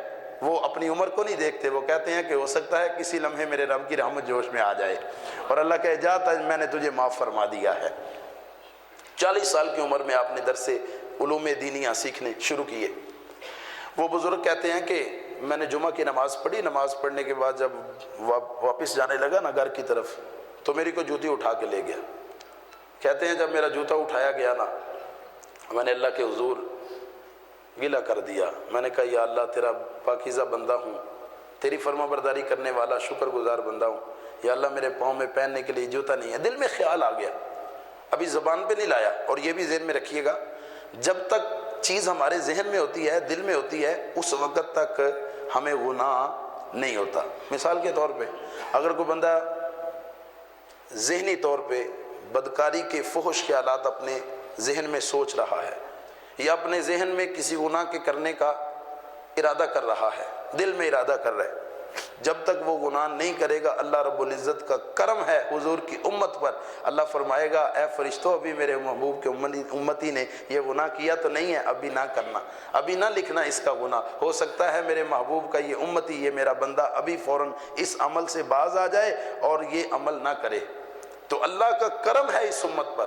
وہ اپنی عمر کو نہیں دیکھتے۔ وہ کہتے ہیں کہ ہو سکتا ہے کسی لمحے میرے رب کی رحمت جوش میں آ جائے، اور اللہ کہے جا میں نے تجھے معاف فرما دیا ہے۔ 40 سال کی عمر میں آپ نے درس علوم دینیاں سیکھنے شروع کیے۔ وہ بزرگ کہتے ہیں کہ میں نے جمعہ کی نماز پڑھی، نماز پڑھنے کے بعد جب واپس جانے لگا نا گھر کی طرف، تو میری کو جوتی اٹھا کے لے گیا۔ کہتے ہیں جب میرا جوتا اٹھایا گیا نا، میں نے اللہ کے حضور گلہ کر دیا۔ میں نے کہا یا اللہ تیرا پاکیزہ بندہ ہوں، تیری فرما برداری کرنے والا شکر گزار بندہ ہوں، یا اللہ میرے پاؤں میں پہننے کے لیے جوتا نہیں ہے۔ دل میں خیال آ گیا، ابھی زبان پہ نہیں لایا۔ اور یہ بھی ذہن میں رکھیے گا، جب تک چیز ہمارے ذہن میں ہوتی ہے، دل میں ہوتی ہے، اس وقت تک ہمیں گناہ نہیں ہوتا۔ مثال کے طور پہ اگر کوئی بندہ ذہنی طور پہ بدکاری کے فحش خیالات اپنے ذہن میں سوچ رہا ہے، یا اپنے ذہن میں کسی گناہ کے کرنے کا ارادہ کر رہا ہے، دل میں ارادہ کر رہا ہے، جب تک وہ گناہ نہیں کرے گا، اللہ رب العزت کا کرم ہے حضور کی امت پر، اللہ فرمائے گا اے فرشتوں ابھی میرے محبوب کے امتی نے یہ گناہ کیا تو نہیں ہے، ابھی نہ کرنا، ابھی نہ لکھنا اس کا گناہ، ہو سکتا ہے میرے محبوب کا یہ امتی، یہ میرا بندہ ابھی فوراً اس عمل سے باز آ جائے اور یہ عمل نہ کرے۔ تو اللہ کا کرم ہے اس امت پر۔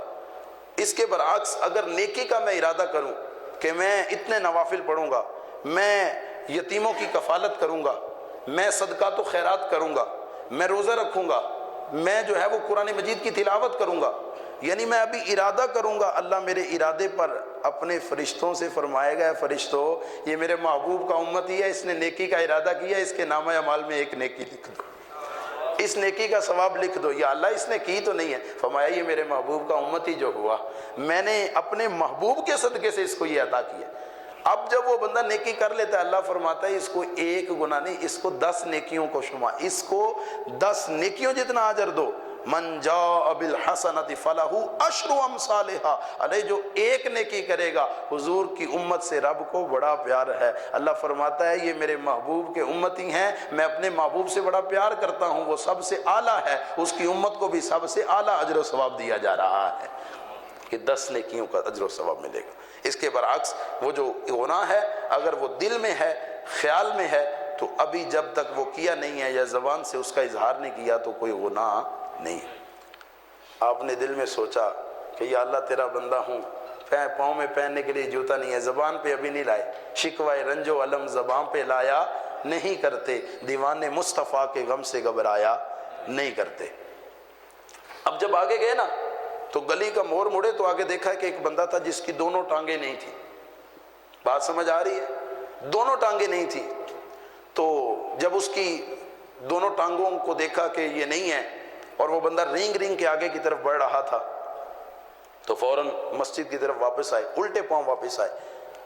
اس کے برعکس اگر نیکی کا میں ارادہ کروں کہ میں اتنے نوافل پڑھوں گا، میں یتیموں کی کفالت کروں گا، میں صدقات و خیرات کروں گا، میں روزہ رکھوں گا، میں جو ہے وہ قرآن مجید کی تلاوت کروں گا، یعنی میں ابھی ارادہ کروں گا، اللہ میرے ارادے پر اپنے فرشتوں سے فرمائے گا، فرشتوں یہ میرے محبوب کا امتی ہے، اس نے نیکی کا ارادہ کیا، اس کے نامہ اعمال میں ایک نیکی لکھ دو، اس نیکی کا ثواب لکھ دو۔ یا اللہ اس نے کی تو نہیں ہے، فرمایا یہ میرے محبوب کا امتی جو ہوا، میں نے اپنے محبوب کے صدقے سے اس کو یہ عطا کیا۔ اب جب وہ بندہ نیکی کر لیتا ہے، اللہ فرماتا ہے اس کو ایک گناہ نہیں، اس کو 10 نیکیوں کو شمار، اس کو 10 نیکیوں جتنا اجر دو۔ من جاء بالحسنۃ فلہ عشر امثالھا، علیہ جو ایک نیکی کرے گا، حضور کی امت سے رب کو بڑا پیار ہے۔ اللہ فرماتا ہے یہ میرے محبوب کے امتی ہیں، میں اپنے محبوب سے بڑا پیار کرتا ہوں، وہ سب سے اعلیٰ ہے، اس کی امت کو بھی سب سے اعلیٰ اجر و ثواب دیا جا رہا ہے کہ 10 نیکیوں کا اجر و ثواب ملے گا۔ اس کے برعکس وہ جو گناہ ہے، اگر وہ دل میں ہے، خیال میں ہے، تو ابھی جب تک وہ کیا نہیں ہے یا زبان سے اس کا اظہار نہیں کیا تو کوئی گناہ نہیں۔ آپ نے دل میں سوچا کہ یا اللہ تیرا بندہ ہوں، پاؤں میں پہننے کے لیے جوتا نہیں ہے، زبان پہ ابھی نہیں لائے، شکوہ رنج و علم زبان پہ لایا نہیں کرتے، دیوان مصطفیٰ کے غم سے گھبرایا نہیں کرتے۔ اب جب آگے گئے نا تو گلی کا موڑ مڑے تو آگے دیکھا کہ ایک بندہ تھا جس کی دونوں ٹانگیں نہیں تھی۔ بات سمجھ آ رہی ہے؟ دونوں ٹانگیں نہیں تھی، تو جب اس کی دونوں ٹانگوں کو دیکھا کہ یہ نہیں ہے اور وہ بندہ رینگ رینگ کے آگے کی طرف بڑھ رہا تھا، تو فوراً مسجد کی طرف واپس آئے، الٹے پاؤں واپس آئے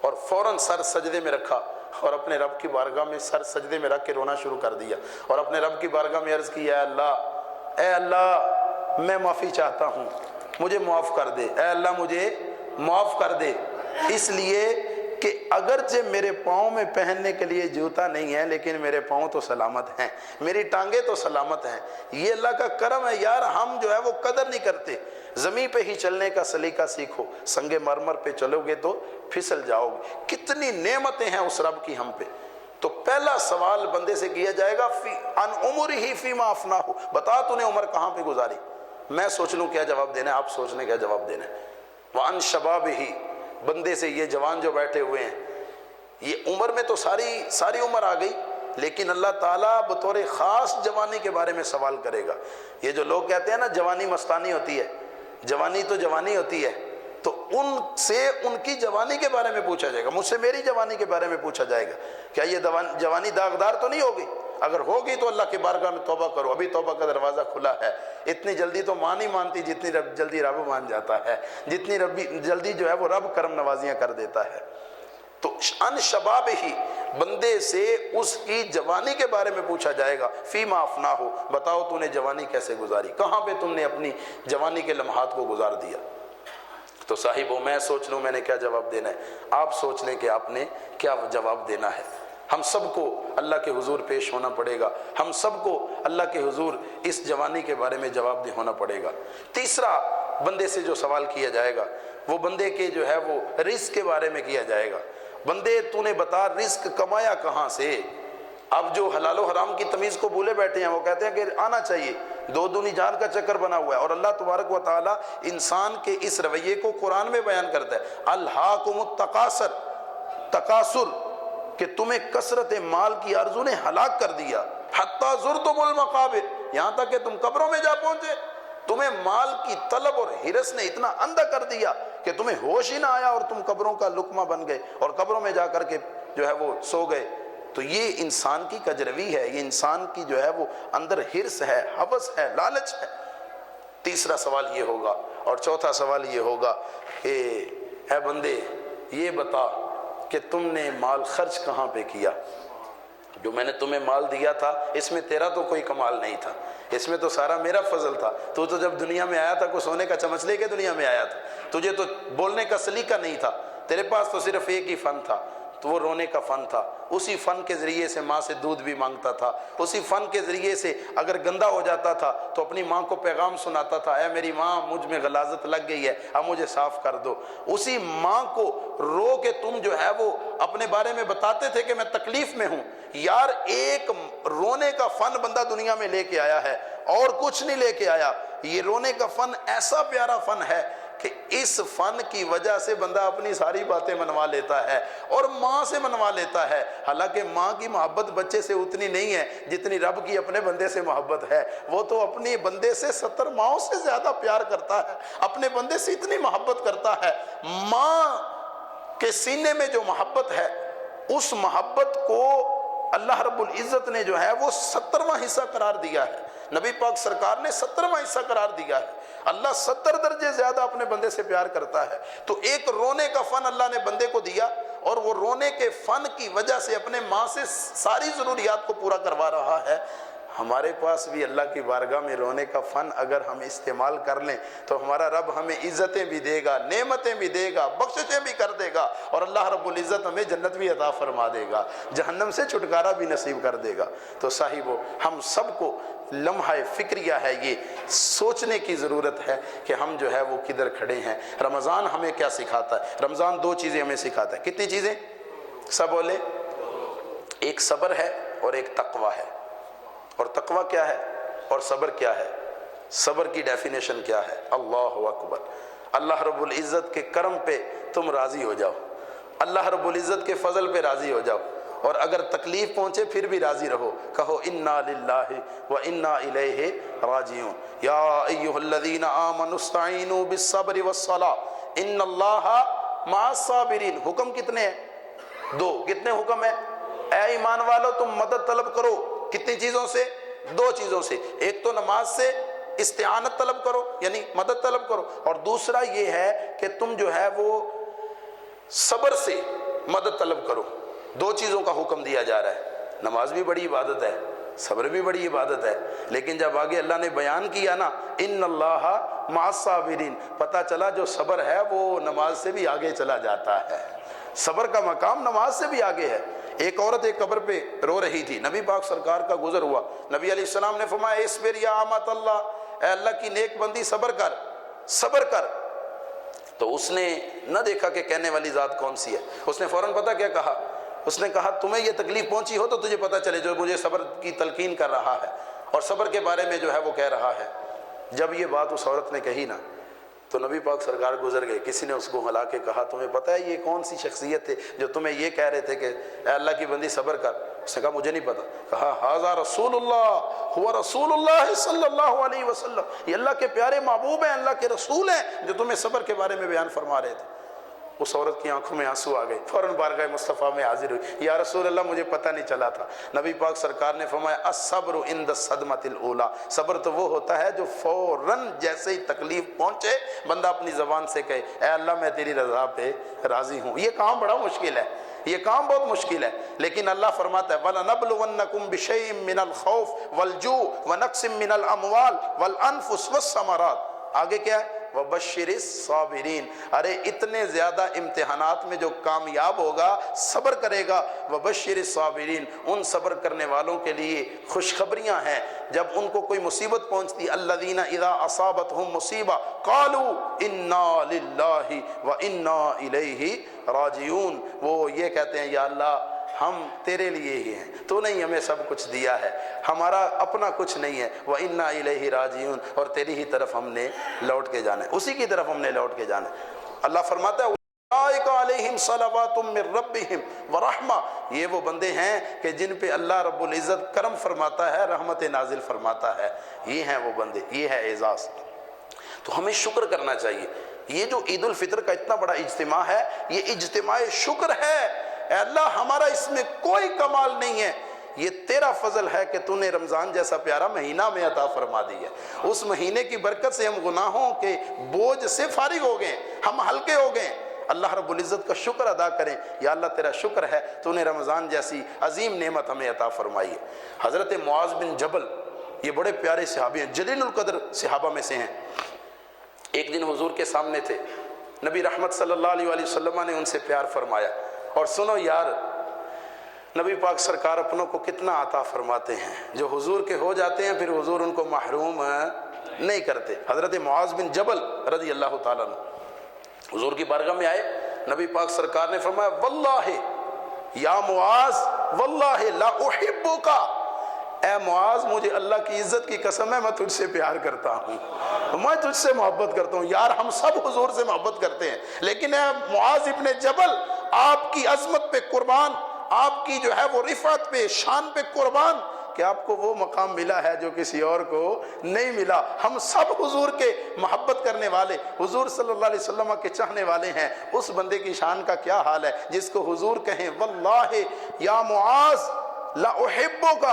اور فوراً سر سجدے میں رکھا اور اپنے رب کی بارگاہ میں سر سجدے میں رکھ کے رونا شروع کر دیا اور اپنے رب کی بارگاہ میں عرض کی، اے اللہ میں معافی چاہتا ہوں، مجھے معاف کر دے، اے اللہ مجھے معاف کر دے، اس لیے کہ اگرچہ میرے پاؤں میں پہننے کے لیے جوتا نہیں ہے لیکن میرے پاؤں تو سلامت ہیں، میری ٹانگیں تو سلامت ہیں، یہ اللہ کا کرم ہے یار، ہم جو ہے وہ قدر نہیں کرتے۔ زمین پہ ہی چلنے کا سلیقہ سیکھو، سنگ مرمر پہ چلو گے تو پھسل جاؤ گے، کتنی نعمتیں ہیں اس رب کی ہم پہ۔ تو پہلا سوال بندے سے کیا جائے گا عن عمرہ فیما افناہ، بتا تو نے عمر کہاں پہ گزاری، میں سوچ لوں کیا جواب دینا ہے، آپ سوچ لیں کیا جواب دینا ہے۔ وعن شبابہ، بندے سے یہ جوان جو بیٹھے ہوئے ہیں، یہ عمر میں تو ساری عمر آ گئی، لیکن اللہ تعالیٰ بطور خاص جوانی کے بارے میں سوال کرے گا۔ یہ جو لوگ کہتے ہیں نا جوانی مستانی ہوتی ہے، جوانی تو جوانی ہوتی ہے، تو ان سے ان کی جوانی کے بارے میں پوچھا جائے گا، مجھ سے میری جوانی کے بارے میں پوچھا جائے گا، کیا یہ جوانی داغدار تو نہیں ہوگی؟ اگر ہوگی تو اللہ کے بارگاہ میں توبہ کرو، ابھی توبہ کا دروازہ کھلا ہے۔ اتنی جلدی تو ماں نہیں مانتی جتنی جلدی رب مان جاتا ہے، جتنی جلدی جو ہے وہ رب کرم نوازیاں کر دیتا ہے۔ تو ان شباب ہی، بندے سے اس کی جوانی کے بارے میں پوچھا جائے گا، فیما افناہ، بتاؤ تو نے جوانی کیسے گزاری، کہاں پہ تم نے اپنی جوانی کے لمحات کو گزار دیا۔ تو صاحبوں میں سوچ لوں میں نے کیا جواب دینا ہے، آپ سوچ لیں کہ آپ نے کیا جواب دینا ہے۔ ہم سب کو اللہ کے حضور پیش ہونا پڑے گا، ہم سب کو اللہ کے حضور اس جوانی کے بارے میں جواب دہ ہونا پڑے گا۔ تیسرا بندے سے جو سوال کیا جائے گا وہ بندے کے جو ہے وہ رزق کے بارے میں کیا جائے گا۔ بندے تو نے بتا رزق کمایا کہاں سے؟ اب جو حلال و حرام کی تمیز کو بھولے بیٹھے ہیں وہ کہتے ہیں کہ آنا چاہیے، دو دنی جان کا چکر بنا ہوا ہے، اور اللہ تبارک و تعالی انسان کے اس رویے کو قرآن میں بیان کرتا ہے، الہاکم التکاثر، تکاثر، کہ تمہیں کثرت مال کی آرزو نے ہلاک کر دیا، حتی زرتم المقابر، یہاں تک کہ تم قبروں میں جا پہنچے، تمہیں مال کی طلب اور ہرس نے اتنا اندھا کر دیا کہ تمہیں ہوش ہی نہ آیا اور تم قبروں کا لقمہ بن گئے اور قبروں میں جا کر کے جو ہے وہ سو گئے۔ تو یہ انسان کی کجروی ہے، یہ انسان کی جو ہے وہ اندر ہرس ہے، ہوس ہے، لالچ ہے۔ تیسرا سوال یہ ہوگا، اور چوتھا سوال یہ ہوگا کہ اے بندے یہ بتا کہ تم نے مال خرچ کہاں پہ کیا؟ جو میں نے تمہیں مال دیا تھا اس میں تیرا تو کوئی کمال نہیں تھا، اس میں تو سارا میرا فضل تھا۔ تو جب دنیا میں آیا تھا کوئی سونے کا چمچ لے کے دنیا میں آیا تھا، تجھے تو بولنے کا سلیقہ نہیں تھا، تیرے پاس تو صرف ایک ہی فن تھا، تو وہ رونے کا فن تھا۔ اسی فن کے ذریعے سے ماں سے دودھ بھی مانگتا تھا، اسی فن کے ذریعے سے اگر گندا ہو جاتا تھا تو اپنی ماں کو پیغام سناتا تھا، اے میری ماں مجھ میں غلاظت لگ گئی ہے، اب مجھے صاف کر دو۔ اسی ماں کو رو کے تم جو ہے وہ اپنے بارے میں بتاتے تھے کہ میں تکلیف میں ہوں۔ یار ایک رونے کا فن بندہ دنیا میں لے کے آیا ہے اور کچھ نہیں لے کے آیا۔ یہ رونے کا فن ایسا پیارا فن ہے کہ اس فن کی وجہ سے بندہ اپنی ساری باتیں منوا لیتا ہے اور ماں سے منوا لیتا ہے، حالانکہ ماں کی محبت بچے سے اتنی نہیں ہے جتنی رب کی اپنے بندے سے محبت ہے۔ وہ تو اپنے بندے سے 70 ماؤں سے زیادہ پیار کرتا ہے، اپنے بندے سے اتنی محبت کرتا ہے۔ ماں کے سینے میں جو محبت ہے، اس محبت کو اللہ رب العزت نے جو ہے وہ 70واں حصہ قرار دیا ہے۔ نبی پاک سرکار نے 70واں حصہ قرار دیا ہے۔ اللہ 70 درجے زیادہ اپنے بندے سے پیار کرتا ہے۔ تو ایک رونے کا فن اللہ نے بندے کو دیا، اور وہ رونے کے فن کی وجہ سے اپنے ماں سے ساری ضروریات کو پورا کروا رہا ہے۔ ہمارے پاس بھی اللہ کی بارگاہ میں رونے کا فن اگر ہم استعمال کر لیں تو ہمارا رب ہمیں عزتیں بھی دے گا، نعمتیں بھی دے گا، بخششیں بھی کر دے گا، اور اللہ رب العزت ہمیں جنت بھی عطا فرما دے گا، جہنم سے چھٹکارا بھی نصیب کر دے گا۔ تو صاحبو، ہم سب کو لمحہ فکریہ ہے، یہ سوچنے کی ضرورت ہے کہ ہم جو ہے وہ کدھر کھڑے ہیں۔ رمضان ہمیں کیا سکھاتا ہے؟ رمضان 2 چیزیں ہمیں سکھاتا ہے۔ کتنی چیزیں؟ سب بولے۔ ایک صبر ہے اور ایک تقوی ہے۔ اور تقوی کیا ہے اور صبر کیا ہے؟ صبر کی ڈیفینیشن کیا ہے؟ اللہ اکبر۔ اللہ رب العزت کے کرم پہ تم راضی ہو جاؤ، اللہ رب العزت کے فضل پہ راضی ہو جاؤ، اور اگر تکلیف پہنچے پھر بھی راضی رہو، کہو انا للہ و انا الیہ راجعون۔ یا ایھا الذین آمنوا استعینوا بالصبر والصلاۃ ان اللہ مع الصابرین۔ حکم کتنے ہیں؟ 2۔ کتنے حکم ہیں؟ اے ایمان والو تم مدد طلب کرو، کتنی چیزوں سے؟ 2 چیزوں سے۔ ایک تو نماز سے استعانت طلب کرو، یعنی مدد طلب کرو، اور دوسرا یہ ہے کہ تم جو ہے وہ صبر سے مدد طلب کرو۔ 2 چیزوں کا حکم دیا جا رہا ہے۔ نماز بھی بڑی عبادت ہے، صبر بھی بڑی عبادت ہے، لیکن جب آگے اللہ نے بیان کیا نا ان اللہ مع الصابرین، پتہ چلا جو صبر ہے وہ نماز سے بھی آگے چلا جاتا ہے۔ صبر کا مقام نماز سے بھی آگے ہے۔ ایک عورت ایک قبر پہ رو رہی تھی، نبی پاک سرکار کا گزر ہوا، نبی علیہ السلام نے فرمایا اصبر یا امۃ اللہ، اے اللہ کی نیک بندی صبر کر، صبر کر۔ تو اس نے نہ دیکھا کہ کہنے والی ذات کون سی ہے، اس نے فوراً پتہ کیا کہا؟ اس نے کہا تمہیں یہ تکلیف پہنچی ہو تو تجھے پتہ چلے جو مجھے صبر کی تلقین کر رہا ہے اور صبر کے بارے میں جو ہے وہ کہہ رہا ہے۔ جب یہ بات اس عورت نے کہی نا تو نبی پاک سرکار گزر گئے، کسی نے اس کو ہلا کے کہا تمہیں پتہ ہے یہ کون سی شخصیت ہے جو تمہیں یہ کہہ رہے تھے کہ اے اللہ کی بندی صبر کر؟ اس نے کہا مجھے نہیں پتا۔ کہا ھذا رسول اللہ، ہوا رسول اللہ صلی اللہ علیہ وسلم، یہ اللہ کے پیارے محبوب ہیں، اللہ کے رسول ہیں جو تمہیں صبر کے بارے میں بیان فرما رہے تھے۔ اس عورت کی آنکھوں میں آنسو آ گئے، فوراً بارگاہ مصطفیٰ میں حاضر ہوئی، یا رسول اللہ مجھے پتہ نہیں چلا تھا۔ نبی پاک سرکار نے فرمایا الصبر عند الصدمۃ الاولی، صبر تو وہ ہوتا ہے جو فوراً جیسے ہی تکلیف پہنچے بندہ اپنی زبان سے کہے اے اللہ میں تیری رضا پہ راضی ہوں۔ یہ کام بڑا مشکل ہے، یہ کام بہت مشکل ہے، لیکن اللہ فرماتا ہے وَلَنَبْلُوَنَّكُمْ بِشَيْءٍ مِّنَ الْخَوْفِ وَالْجُوعِ وَنَقْصٍ مِّنَ الْأَمْوَالِ وَالْأَنفُسِ وَالثَّمَرَاتِ۔ آگے کیا ہے؟ وَبَشِّرِ الصَّابِرِينَ۔ ارے اتنے زیادہ امتحانات میں جو کامیاب ہوگا، صبر کرے گا، وَبَشِّرِ الصَّابِرِينَ، ان صبر کرنے والوں کے لیے خوشخبریاں ہیں۔ جب ان کو کوئی مصیبت پہنچتی، الَّذِينَ إِذَا أَصَابَتْهُمْ مُصِيبَةٌ قَالُوا إِنَّا لِلَّهِ وَإِنَّا إِلَيْهِ راجعون، وہ یہ کہتے ہیں یا اللہ ہم تیرے لیے ہی ہیں، تو نہیں ہمیں سب کچھ دیا ہے، ہمارا اپنا کچھ نہیں ہے، وَإِنَّا إِلَيْهِ راجعون، اور تیری ہی طرف ہم نے لوٹ کے جانا ہے، اسی کی طرف ہم نے لوٹ کے جانا ہے۔ اللہ فرماتا ہے اولئک علیہم صلوات من ربہم ورحمہ، یہ وہ بندے ہیں کہ جن پہ اللہ رب العزت کرم فرماتا ہے، رحمت نازل فرماتا ہے، یہ ہیں وہ بندے، یہ ہے اعزاز۔ تو ہمیں شکر کرنا چاہیے۔ یہ جو عید الفطر کا اتنا بڑا اجتماع ہے، یہ اجتماع شکر ہے۔ اے اللہ ہمارا اس میں کوئی کمال نہیں ہے، یہ تیرا فضل ہے کہ تو نے رمضان جیسا پیارا مہینہ میں عطا فرما دی ہے۔ اس مہینے کی برکت سے ہم گناہوں کے بوجھ سے فارغ ہو گئے، ہم ہلکے ہو گئے۔ اللہ رب العزت کا شکر ادا کریں، یا اللہ تیرا شکر ہے تو نے رمضان جیسی عظیم نعمت ہمیں عطا فرمائی ہے۔ حضرت معاذ بن جبل یہ بڑے پیارے صحابی ہیں، جلیل القدر صحابہ میں سے ہیں۔ ایک دن حضور کے سامنے تھے، نبی رحمت صلی اللہ علیہ وآلہ وسلم نے ان سے پیار فرمایا، اور سنو یار نبی پاک سرکار اپنوں کو کتنا عطا فرماتے ہیں، جو حضور کے ہو جاتے ہیں پھر حضور ان کو محروم نہیں کرتے۔ حضرت معاذ بن جبل رضی اللہ تعالیٰ عنہ حضور کی بارگاہ میں آئے، نبی پاک سرکار نے فرمایا واللہ یا معاذ واللہ لا احبک، اے معاذ مجھے اللہ کی عزت کی قسم ہے میں تجھ سے پیار کرتا ہوں، میں تجھ سے محبت کرتا ہوں۔ یار ہم سب حضور سے محبت کرتے ہیں، لیکن اے معاذ ابن جبل آپ کی عظمت پہ قربان، آپ کی جو ہے وہ رفعت پہ، شان پہ قربان کہ آپ کو وہ مقام ملا ہے جو کسی اور کو نہیں ملا۔ ہم سب حضور کے محبت کرنے والے، حضور صلی اللہ علیہ وسلم کے چاہنے والے ہیں۔ اس بندے کی شان کا کیا حال ہے جس کو حضور کہیں واللہ یا معاذ لا احبک،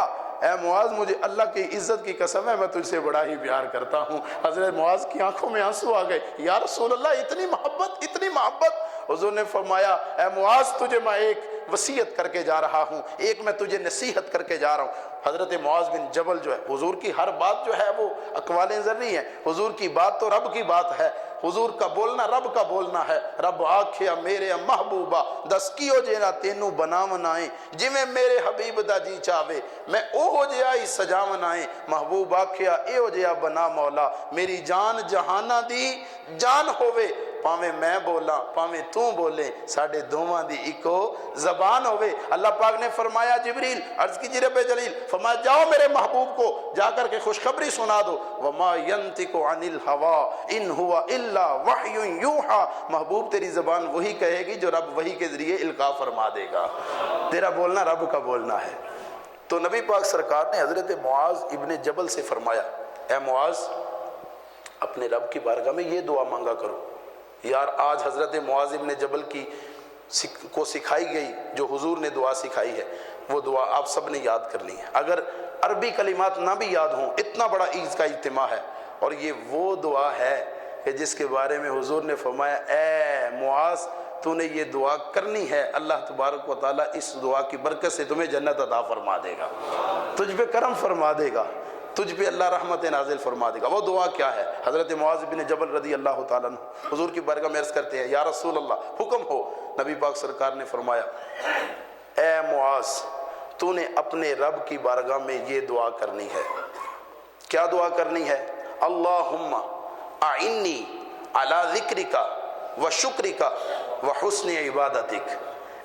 اے معاذ مجھے اللہ کی عزت کی قسم ہے میں تجھ سے بڑا ہی پیار کرتا ہوں۔ حضرت معاذ کی آنکھوں میں آنسو آ گئے، یا رسول اللہ اتنی محبت، اتنی محبت۔ حضور نے فرمایا اے معاذ تجھے میں ایک وصیت کر کے جا رہا ہوں، ایک میں تجھے نصیحت کر کے جا رہا ہوں۔ حضرت معاذ بن جبل جو ہے، حضور کی ہر بات جو ہے وہ اقوال ذرنی ہے، حضور کی بات تو رب کی بات ہے، حضور کا بولنا رب کا بولنا ہے۔ رب آکھیا میرے محبوبہ دس کیو جینا تینوں بناونائیں، جویں میرے حبیب دا جی چاہے میں اوہو جیا ہی سجاونائیں۔ محبوب آکھیا ایہو جیا بنا مولا میری جان جہانا دی جان ہووے، پاویں میں بولا پاویں تو بولے ساڈے دوواں دی اکو زبان ہووے۔ اللہ پاک نے فرمایا جبریل عرض کیجئے رب جلیل، فرمایا جاؤ میرے محبوب کو جا کر کے خوشخبری سنا دو، وما ينطق عن الهوى ان هو الا وحی یوحى، محبوب تیری زبان وہی کہے گی جو رب وحی کے ذریعے القاء فرما دے گا، تیرا بولنا رب کا بولنا ہے۔ تو نبی پاک سرکار نے حضرت معاذ ابن جبل سے فرمایا اے معاذ اپنے رب کی بارگاہ میں یہ دعا مانگا کرو۔ یار آج حضرت معاذ ابن جبل کو سکھائی گئی جو حضور نے دعا سکھائی ہے، وہ دعا آپ سب نے یاد کرنی ہے۔ اگر عربی کلمات نہ بھی یاد ہوں، اتنا بڑا عید کا اجتماع ہے، اور یہ وہ دعا ہے کہ جس کے بارے میں حضور نے فرمایا اے معاذ تو نے یہ دعا کرنی ہے، اللہ تبارک و تعالیٰ اس دعا کی برکت سے تمہیں جنت عطا فرما دے گا، تجھ پہ کرم فرما دے گا، تجھ پہ اللہ رحمت نازل فرما دے گا۔ وہ دعا کیا ہے؟ حضرت معاذ بن جبل رضی اللہ تعالیٰ عنہ حضور کی بارگاہ میں عرض کرتے ہیں یا رسول اللہ حکم ہو۔ نبی پاک سرکار نے فرمایا اے معاذ تو نے اپنے رب کی بارگاہ میں یہ دعا کرنی ہے۔ کیا دعا کرنی ہے؟ اللہم اعنی علی ذکرک و شکرک و حسن عبادتک،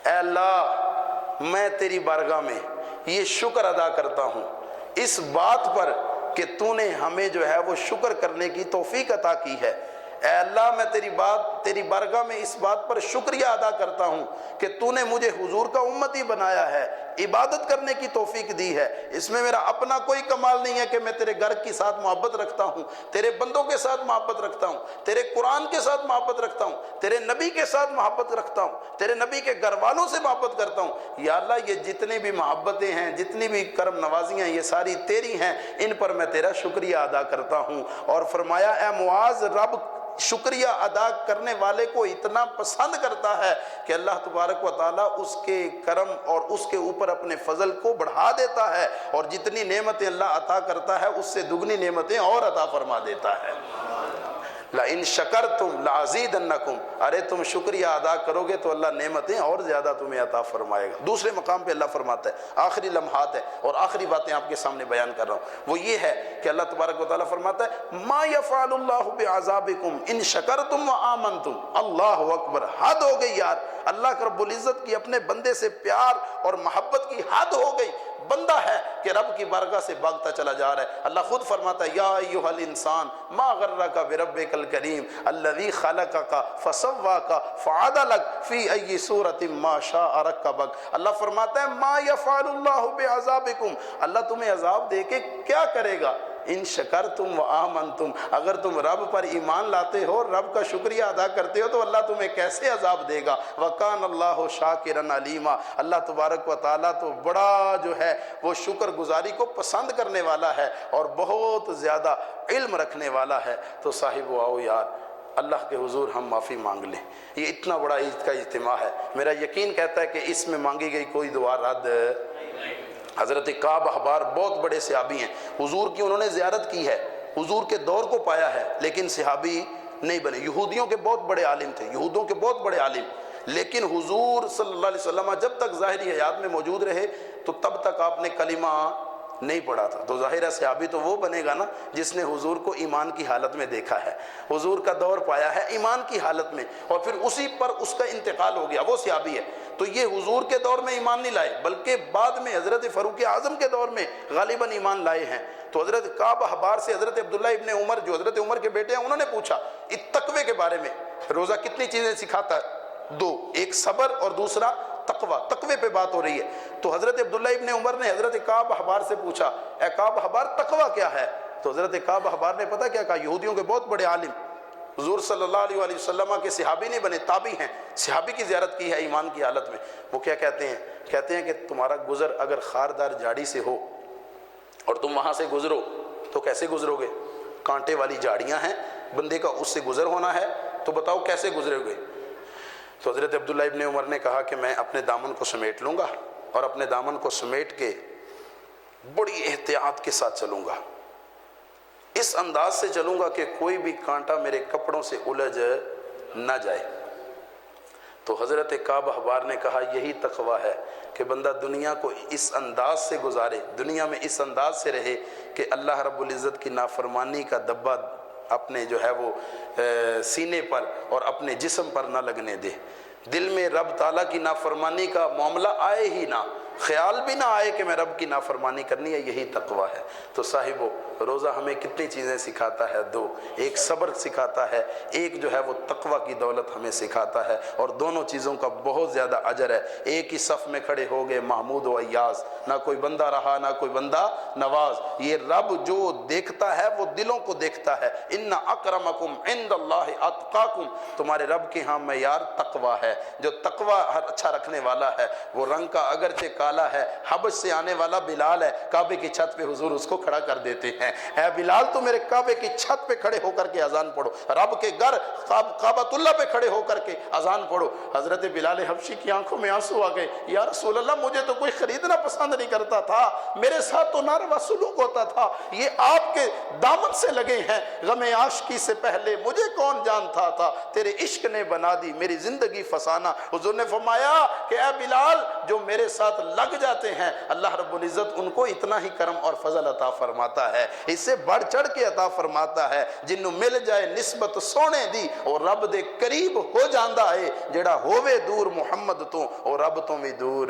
اے اللہ میں تیری بارگاہ میں یہ شکر ادا کرتا ہوں اس بات پر کہ تو نے ہمیں جو ہے وہ شکر کرنے کی توفیق عطا کی ہے۔ اے اللہ میں تیری بارگاہ میں اس بات پر شکریہ ادا کرتا ہوں کہ تو نے مجھے حضور کا امتی بنایا ہے، عبادت کرنے کی توفیق دی ہے۔ اس میں میرا اپنا کوئی کمال نہیں ہے کہ میں تیرے گھر کے ساتھ محبت رکھتا ہوں، تیرے بندوں کے ساتھ محبت رکھتا ہوں، تیرے قرآن کے ساتھ محبت رکھتا ہوں، تیرے نبی کے ساتھ محبت رکھتا ہوں، تیرے نبی کے گھر والوں سے محبت کرتا ہوں۔ یا اللہ یہ جتنی بھی محبتیں ہیں، جتنی بھی کرم نوازیاں یہ ساری تیری ہیں، ان پر میں تیرا شکریہ ادا کرتا ہوں۔ اور فرمایا اے معاذ رب شکریہ ادا کرنے والے کو اتنا پسند کرتا ہے کہ اللہ تبارک و تعالیٰ اس کے کرم اور اس کے اوپر اپنے فضل کو بڑھا دیتا ہے، اور جتنی نعمتیں اللہ عطا کرتا ہے اس سے دگنی نعمتیں اور عطا فرما دیتا ہے۔ لَإِن شَكَرْتُمْ لَأَزِيدَنَّكُمْ، ارے تم شکریہ ادا کرو گے تو اللہ نعمتیں اور زیادہ تمہیں عطا فرمائے گا۔ دوسرے مقام پہ اللہ فرماتا ہے، آخری لمحات ہے اور آخری باتیں آپ کے سامنے بیان کر رہا ہوں، وہ یہ ہے کہ اللہ تبارک و تعالیٰ فرماتا ہے مَا يَفْعَلُ اللَّهُ بِعَذَابِكُمْ إِن شَكَرْتُمْ وَآمَنْتُمْ۔ اللہ اکبر، حد ہو گئی یار، اللہ رب العزت کی اپنے بندے سے پیار اور محبت کی حد ہو گئی۔ بندہ ہے کہ رب کی بارگاہ سے بھاگتا چلا جا رہا ہے۔ اللہ خود فرماتا ہے یا ایھا الانسان ما غرک بربک الکریم الذی خلقک فسواک فعدلک فی ای صورت ما شاء رکبک۔ اللہ فرماتا ہے ما یفعل اللہ بعذابکم، اللہ تمہیں عذاب دے کے کیا کرے گا؟ ان شکرتم و آمنتم، اگر تم رب پر ایمان لاتے ہو، رب کا شکریہ ادا کرتے ہو تو اللہ تمہیں کیسے عذاب دے گا؟ وَكَانَ اللَّهُ شَاكِرًا عَلِيمًا، اللہ تبارک و تعالیٰ تو بڑا جو ہے وہ شکر گزاری کو پسند کرنے والا ہے اور بہت زیادہ علم رکھنے والا ہے۔ تو صاحب آؤ یار اللہ کے حضور ہم معافی مانگ لیں۔ یہ اتنا بڑا عید کا اجتماع ہے، میرا یقین کہتا ہے کہ اس میں مانگی گئی کوئی دعا رد۔ حضرت کعب احبار بہت بڑے صحابی ہیں، حضور کی انہوں نے زیارت کی ہے، حضور کے دور کو پایا ہے، لیکن صحابی نہیں بنے۔ یہودیوں کے بہت بڑے عالم تھے، یہودوں کے بہت بڑے عالم، لیکن حضور صلی اللہ علیہ وسلم جب تک ظاہری حیات میں موجود رہے تو تب تک آپ نے کلمہ نہیں پڑھا تھا۔ تو ظاہر ہے صحابی تو وہ بنے گا نا جس نے حضور کو ایمان کی حالت میں دیکھا ہے، حضور کا دور پایا ہے ایمان کی حالت میں، اور پھر اسی پر اس کا انتقال ہو گیا، وہ صحابی ہے۔ تو یہ حضور کے دور میں ایمان نہیں لائے، بلکہ بعد میں حضرت فاروق اعظم کے دور میں غالباً ایمان لائے ہیں۔ تو حضرت کعب احبار سے حضرت عبداللہ ابن عمر جو حضرت عمر کے بیٹے ہیں انہوں نے پوچھا اس تقوی کے بارے میں، روزہ کتنی چیزیں سکھاتا ہے؟ دو، ایک صبر اور دوسرا تقوی، تقوی پہ بات ہو رہی ہے۔ تو حضرت عبداللہ ابن عمر نے حضرت کعب احبار سے پوچھا اے کعب احبار تقوی کیا ہے؟ تو حضرت کعب احبار نے پتہ کیا کہا؟ یہودیوں کے بہت بڑے عالم حضور صلی اللہ علیہ وآلہ وسلم کے صحابی نہیں بنے، تابعی ہیں، صحابی کی زیارت کی ہے ایمان کی حالت میں۔ وہ کیا کہتے ہیں؟ کہتے ہیں کہ تمہارا گزر اگر خاردار جھاڑی سے ہو اور تم وہاں سے گزرو تو کیسے گزرو گے؟ کانٹے والی جھاڑیاں ہیں، بندے کا اس سے گزر ہونا ہے، تو بتاؤ کیسے گزرے گے؟ تو حضرت عبداللہ ابن عمر نے کہا کہ میں اپنے دامن کو سمیٹ لوں گا، اور اپنے دامن کو سمیٹ کے بڑی احتیاط کے ساتھ چلوں گا، اس انداز سے چلوں گا کہ کوئی بھی کانٹا میرے کپڑوں سے الجھ نہ جائے۔ تو حضرت کعب احبار نے کہا یہی تقوی ہے کہ بندہ دنیا کو اس انداز سے گزارے، دنیا میں اس انداز سے رہے کہ اللہ رب العزت کی نافرمانی کا دبا اپنے جو ہے وہ سینے پر اور اپنے جسم پر نہ لگنے دے، دل میں رب تعالیٰ کی نافرمانی کا معاملہ آئے ہی نہ، خیال بھی نہ آئے کہ میں رب کی نافرمانی کرنی ہے، یہی تقوی ہے۔ تو صاحبو روزہ ہمیں کتنی چیزیں سکھاتا ہے؟ دو، ایک صبر سکھاتا ہے، ایک جو ہے وہ تقوی کی دولت ہمیں سکھاتا ہے، اور دونوں چیزوں کا بہت زیادہ اجر ہے۔ ایک ہی صف میں کھڑے ہو گئے محمود و ایاز، نہ کوئی بندہ رہا نہ کوئی بندہ نواز۔ یہ رب جو دیکھتا ہے وہ دلوں کو دیکھتا ہے۔ ان اکرمکم عند اللہ اتقاکم، تمہارے رب کے ہاں معیار تقوی ہے۔ جو تقوی اچھا رکھنے والا ہے وہ رنگ کا اگرچہ کالا ہے، حبش سے آنے والا بلال ہے، کعبے کی چھت پہ حضور اس کو کھڑا کر دیتے ہیں، اے بلال تو میرے کعبے کی چھت پہ کھڑے ہو کر کے اذان پڑھو، رب کے گھر کعبۃ اللہ پہ کھڑے ہو کر کے اذان پڑھو۔ حضرت بلال حبشی کی آنکھوں میں آنسو آ گئے، یا رسول اللہ مجھے تو کوئی خریدنا پسند نہیں کرتا تھا، میرے ساتھ تو ناروا سلوک ہوتا تھا، یہ آپ کے دامن سے لگے ہیں، غم عاشقی سے پہلے مجھے کون جانتا تھا، تیرے عشق نے بنا دی میری زندگی فسانہ۔ حضور نے فرمایا کہ اے بلال جو میرے ساتھ لگ جاتے ہیں اللہ رب العزت ان کو اتنا ہی کرم اور فضل عطا فرماتا ہے، اس سے بڑھ چڑھ کے عطا فرماتا ہے۔ جنوں مل جائے نسبت سونے دی اور رب دے قریب ہو جاندہ ہے، جڑا ہووے دور محمد تو اور رب تو بھی دور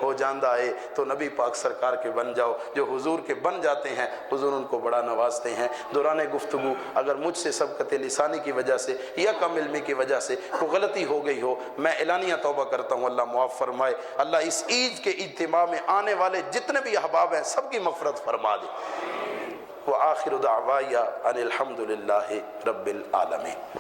ہو جاندہ ہے۔ تو نبی پاک سرکار کے بن جاؤ، جو حضور کے بن جاتے ہیں حضور ان کو بڑا نوازتے ہیں۔ دوران گفتگو اگر مجھ سے سبقت لسانی کی وجہ سے یا کم علمی کی وجہ سے کوئی غلطی ہو گئی ہو، میں اعلانیہ توبہ کرتا ہوں، اللہ معاف فرمائے، اللہ اس عید کے اجتماع میں آنے والے جتنے بھی احباب ہیں سب کی مغفرت فرما دے۔ وآخر دعوایا ان الحمد للہ رب العالمین۔